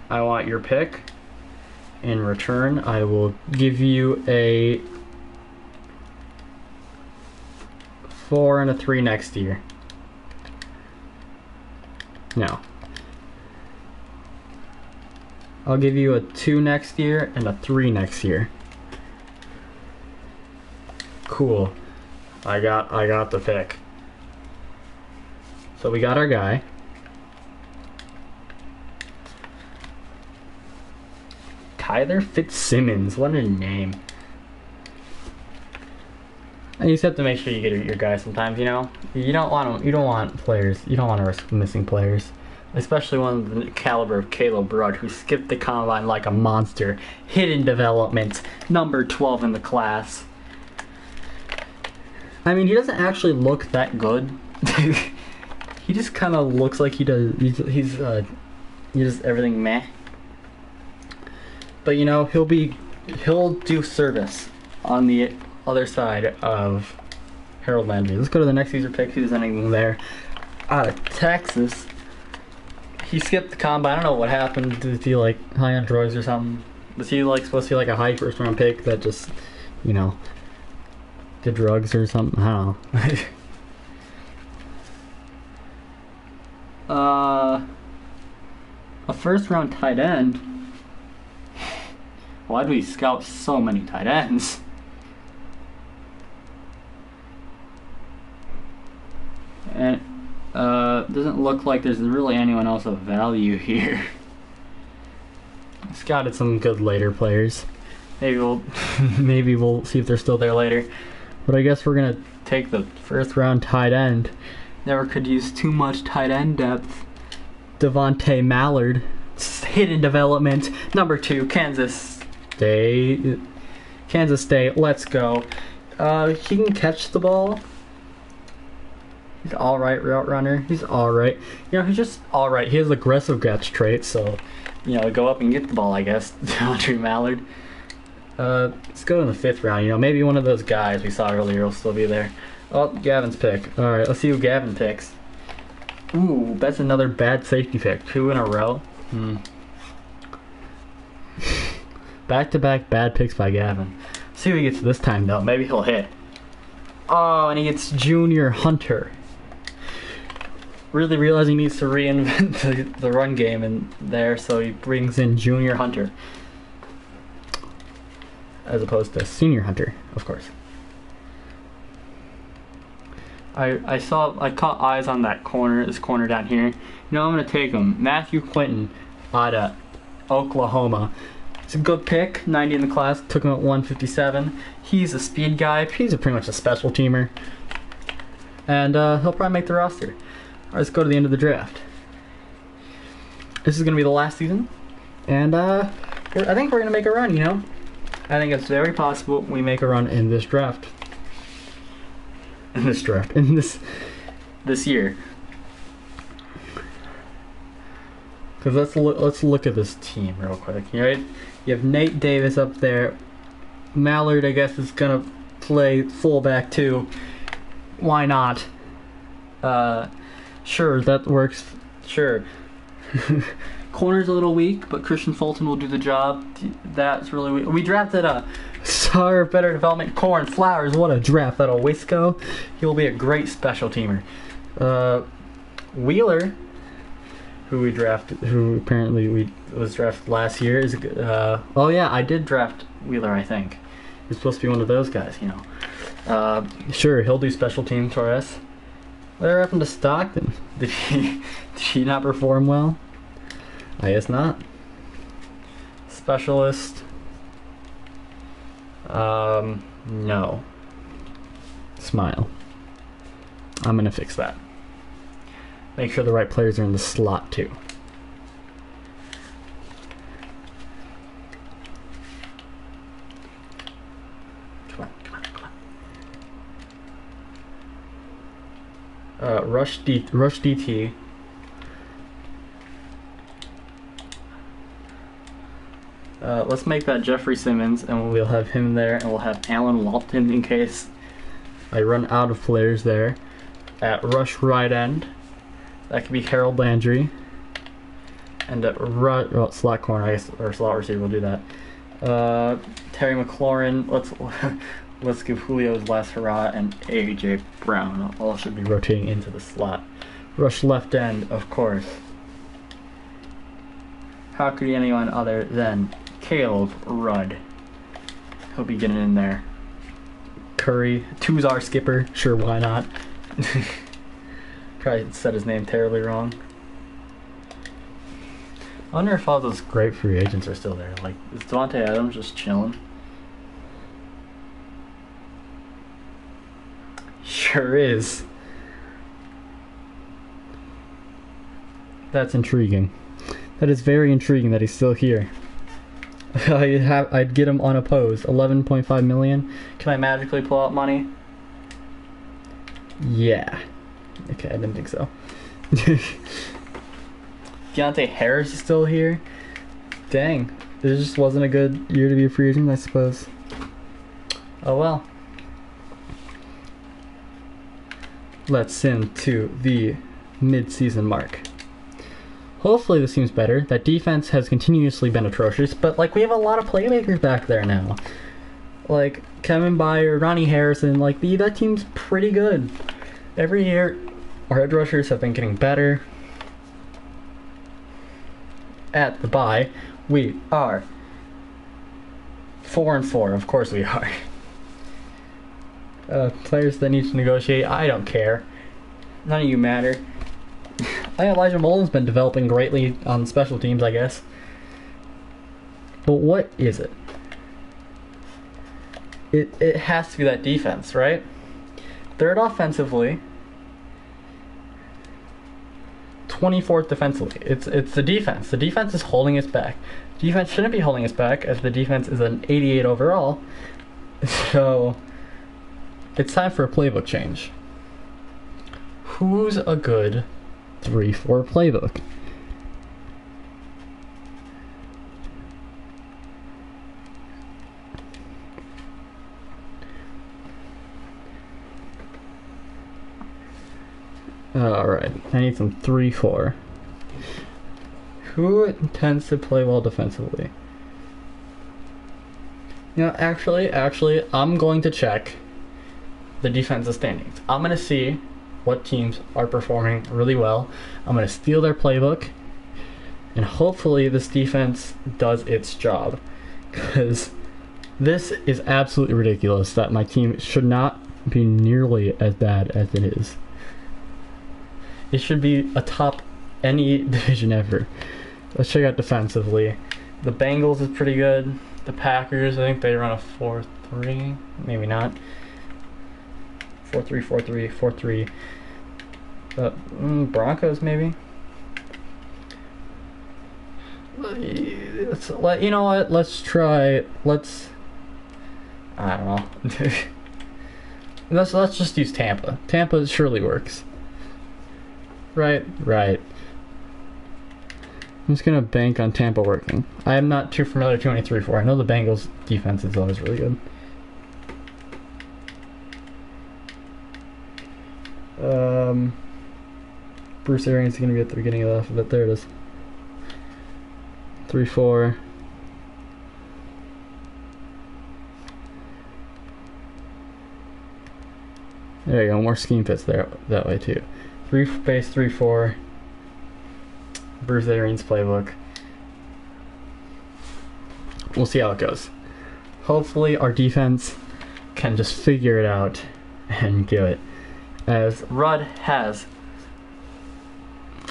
I want your pick. In return, I will give you a 4 and a 3 next year. No. I'll give you a 2 next year and a 3 next year. Cool. I got the pick. So we got our guy. Tyler Fitzsimmons, what a name. And you just have to make sure you get your guy sometimes, you know? You don't want players. You don't want to risk missing players. Especially one of the caliber of Caleb Rudd, who skipped the combine like a monster. Hidden development, number 12 in the class. I mean, he doesn't actually look that good. He just kind of looks like he does. He does everything meh. But you know, he'll do service on the other side of Harold Landry. Let's go to the next user pick. Who's anything there? Out of Texas. He skipped the combine. I don't know what happened. Did he like high on drugs or something? Was he like supposed to be like a high first round pick that just, you know, did drugs or something? I don't know. A first round tight end. Why do we scout so many tight ends? And doesn't look like there's really anyone else of value here. Scouted some good later players. Maybe we'll see if they're still there later. But I guess we're gonna take the first round tight end. Never could use too much tight end depth. Devontae Mallard, hidden development, number 2, Kansas State. Let's go. He can catch the ball. He's alright route runner. He's alright. You know, he's just alright. He has aggressive catch traits, so, you know, go up and get the ball, I guess. Devontae Mallard. Let's go in the 5th round. You know, maybe one of those guys we saw earlier will still be there. Oh, Gavin's pick. Alright, let's see who Gavin picks. Ooh, that's another bad safety pick. 2 in a row. Back-to-back bad picks by Gavin. See who he gets this time, though. Maybe he'll hit. Oh, and he gets Junior Hunter. Really realizing he needs to reinvent the run game in there, so he brings in Junior Hunter. As opposed to Senior Hunter, of course. I caught eyes on that corner, this corner down here. You know, I'm going to take him. Matthew Clinton out of Oklahoma. It's a good pick, 90 in the class, took him at 157. He's a speed guy, he's pretty much a special teamer. And he'll probably make the roster. Alright, let's go to the end of the draft. This is going to be the last season. And I think we're going to make a run, you know? I think it's very possible we make a run in this draft. In this year. Because let's look at this team real quick. Right? You have Nate Davis up there. Mallard, I guess, is gonna play fullback too. Why not? Sure, that works. Sure. Corner's a little weak, but Christian Fulton will do the job. That's really weak. We drafted a star better development. Corn Flowers. What a draft! That'll Wisco. He'll be a great special teamer. Wheeler, who apparently was drafted last year, is oh yeah, I did draft Wheeler. I think he's supposed to be one of those guys. You know. Sure, he'll do special team for us. Whatever happened to Stockton? Did he not perform well? I guess not. Specialist. No. Smile. I'm gonna fix that. Make sure the right players are in the slot too. Come on, come on. Rush DT. Let's make that Jeffrey Simmons, and we'll have him there, and we'll have Alan Walton in case I run out of players there. At rush right end, that could be Harold Landry. And at slot corner, I guess, or slot receiver, we'll do that. Terry McLaurin. Let's give Julio his last hurrah, and AJ Brown. All should be rotating into the slot. Rush left end, of course. How could be anyone other than Caleb Rudd? He'll be getting in there. Curry, Tuzar skipper. Sure, why not? Probably said his name terribly wrong. I wonder if all those great free agents are still there. Like, is Devontae Adams just chilling? Sure is. That's intriguing. That is very intriguing that he's still here. I'd get him unopposed. 11.5 million. Can I magically pull out money? Yeah. Okay, I didn't think so. Deontay Harris is still here. Dang. This just wasn't a good year to be a free agent, I suppose. Oh well. Let's into the mid-season mark. Hopefully this seems better. That defense has continuously been atrocious, but like we have a lot of playmakers back there now. Like Kevin Byard, Ronnie Harrison, like that team's pretty good. Every year our edge rushers have been getting better. At the bye, we are 4-4. Of course we are. Players that need to negotiate, I don't care. None of you matter. I think Elijah Molden's been developing greatly on special teams, I guess. But what is it? It has to be that defense, right? Third offensively, 24th defensively. It's the defense. The defense is holding us back. Defense shouldn't be holding us back as the defense is an 88 overall. So it's time for a playbook change. Who's a good 3-4 playbook? Alright, I need some 3-4. Who tends to play well defensively? You know, actually, I'm going to check the defensive standings. I'm going to see what teams are performing really well. I'm going to steal their playbook, and hopefully this defense does its job. Because this is absolutely ridiculous that my team should not be nearly as bad as it is. It should be atop any division ever. Let's check out defensively. The Bengals is pretty good. The Packers, I think they run a 4-3. Maybe not. 4-3. Broncos, maybe. You know what? Let's try. I don't know. let's just use Tampa. Tampa surely works. Right. I'm just gonna bank on Tampa working. I am not too familiar with 23-4. I know the Bengals defense is always really good. Bruce Arians is gonna be at the beginning of the alphabet. There it is. 3-4. There you go. More scheme fits there that way too. 3-4. Bruce Arians playbook. We'll see how it goes. Hopefully our defense can just figure it out and do it. As Rudd has.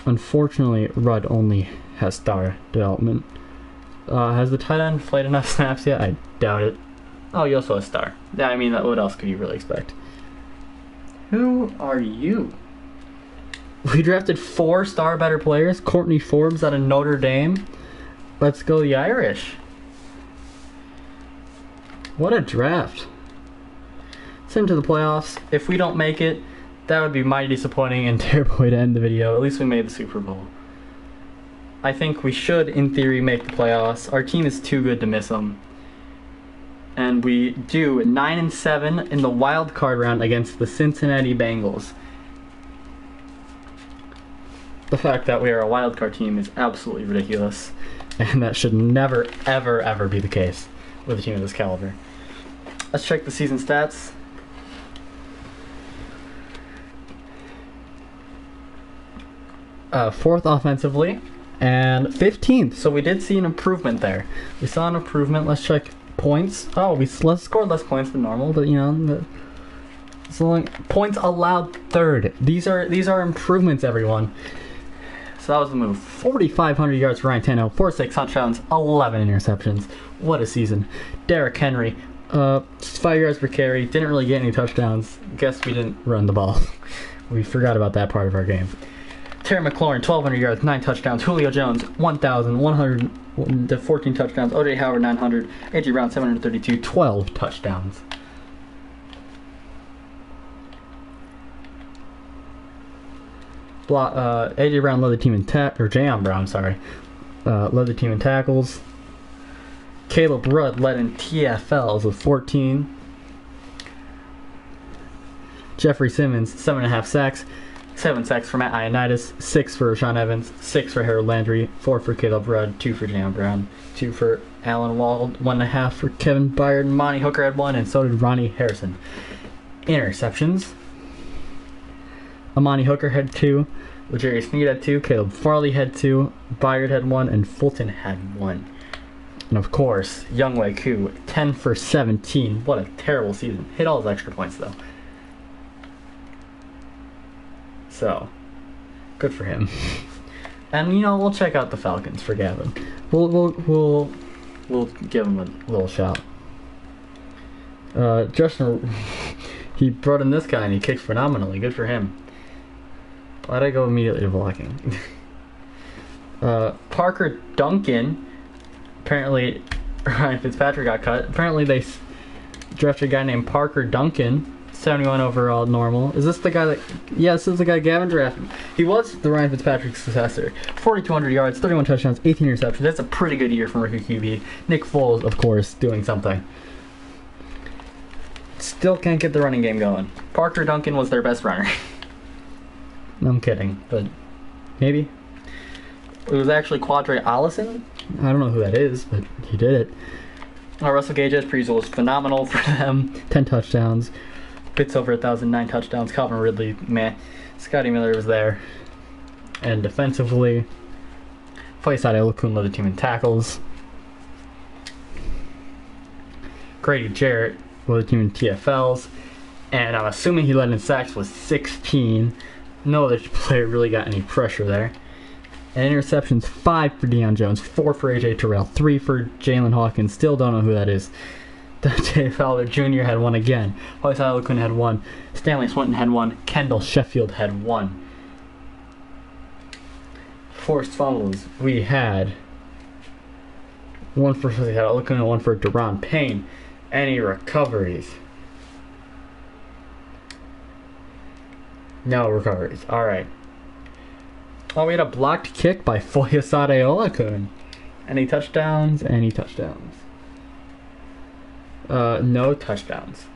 Unfortunately, Rudd only has star development. Has the tight end played enough snaps yet? I doubt it. Oh, he also has star. Yeah, I mean, what else could you really expect? Who are you? We drafted 4 star better players. Courtney Forbes out of Notre Dame. Let's go the Irish. What a draft. Send to the playoffs. If we don't make it, That would be mighty disappointing and terrible way to end the video. At least we made the Super Bowl. I think we should, in theory, make the playoffs. Our team is too good to miss them. And we do 9-7 in the wild card round against the Cincinnati Bengals. The fact that we are a wild card team is absolutely ridiculous. And that should never, ever, ever be the case with a team of this caliber. Let's check the season stats. Fourth offensively and 15th, so we did see an improvement there. We saw an improvement. Let's check points. Oh, we scored less points than normal, but you know, points allowed third. These are improvements, everyone. So that was the move. 4,500 yards for Ryan Tannehill, 46 touchdowns, 11 interceptions. What a season. Derrick Henry, 5 yards per carry, didn't really get any touchdowns. Guess we didn't run the ball. We forgot about that part of our game. Terry McLaurin, 1,200 yards, 9 touchdowns. Julio Jones, 1,114 touchdowns. O.J. Howard, 900. A.J. Brown, 732, 12 touchdowns. A.J. Brown led the team in Jayon Brown, led the team in tackles. Caleb Rudd led in TFLs with 14. Jeffrey Simmons, 7.5 sacks. 7 sacks for Matt Ioannidis, 6 for Rashaan Evans, 6 for Harold Landry, 4 for Caleb Rudd, 2 for Jayon Brown, 2 for Alan Wald, 1.5 for Kevin Byard. Monty Hooker had 1, and so did Ronnie Harrison. Interceptions. Amani Hooker had 2, L'Jarius Sneed had 2, Caleb Farley had 2, Byard had 1, and Fulton had 1. And of course, Younghoe Koo, 10 for 17. What a terrible season. Hit all his extra points though. So, good for him. And you know, we'll check out the Falcons for Gavin. We'll give him a little shout. Justin, he brought in this guy and he kicked phenomenally. Good for him. Why'd I go immediately to blocking? Parker Duncan. Apparently, Ryan Fitzpatrick got cut. Apparently, they drafted a guy named Parker Duncan. 71 overall, normal. Is this the guy that... Yeah, this is the guy Gavin drafted. He was the Ryan Fitzpatrick successor. 4,200 yards, 31 touchdowns, 18 interceptions. That's a pretty good year from rookie QB. Nick Foles, of course, doing something. Still can't get the running game going. Parker Duncan was their best runner. I'm kidding, but maybe. It was actually Quadre Allison. I don't know who that is, but he did it. Russell Gage as per usual was phenomenal for them. 10 touchdowns. Fitz over 1,000, 9 touchdowns. Calvin Ridley, meh. Scotty Miller was there. And defensively, Faisal Elokun led the team in tackles. Grady Jarrett led the team in TFLs. And I'm assuming he led in sacks with 16. No other player really got any pressure there. And interceptions, 5 for Deion Jones, 4 for A.J. Terrell, 3 for Jalen Hawkins. Still don't know who that is. Dante Fowler Jr. had 1 again. Faisal Elokun had 1. Stanley Swinton had 1. Kendall Sheffield had 1. Forced fumbles, we had 1 for Faisal Elokun and 1 for Deron Payne. Any recoveries? No recoveries. Alright. Oh, we had a blocked kick by Foyesade Olakun. Any touchdowns? Any touchdowns? No touchdowns.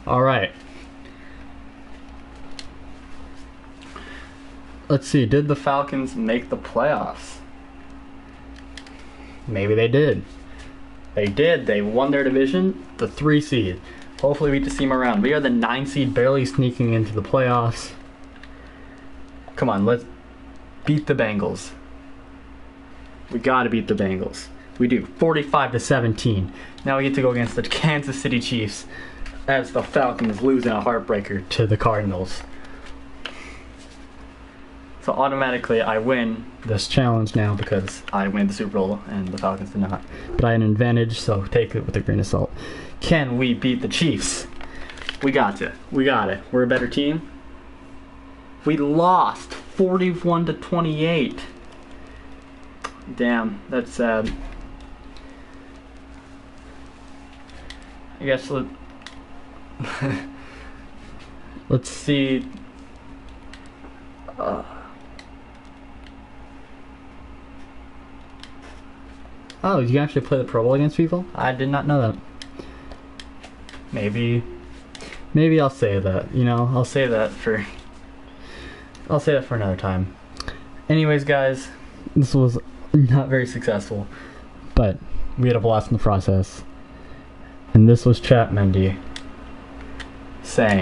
Alright. Let's see. Did the Falcons make the playoffs? Maybe they did. They did. They won their division, the 3 seed. Hopefully we get to see them around. We are the 9 seed, barely sneaking into the playoffs. Come on, let's beat the Bengals. We gotta beat the Bengals. We do. 45-17. Now we get to go against the Kansas City Chiefs as the Falcons lose in a heartbreaker to the Cardinals. So automatically I win this challenge now because I win the Super Bowl and the Falcons did not. But I had an advantage, so take it with a grain of salt. Can we beat the Chiefs? We got to. We got it. We're a better team. We lost 41-28. Damn, that's sad. I guess let's Let's see. Oh, you can actually play the Pro Bowl against people? I did not know that. Maybe I'll save that. You know, I'll save that for another time. Anyways, guys, this was not very successful, but we had a blast in the process. And this was Chatmendy saying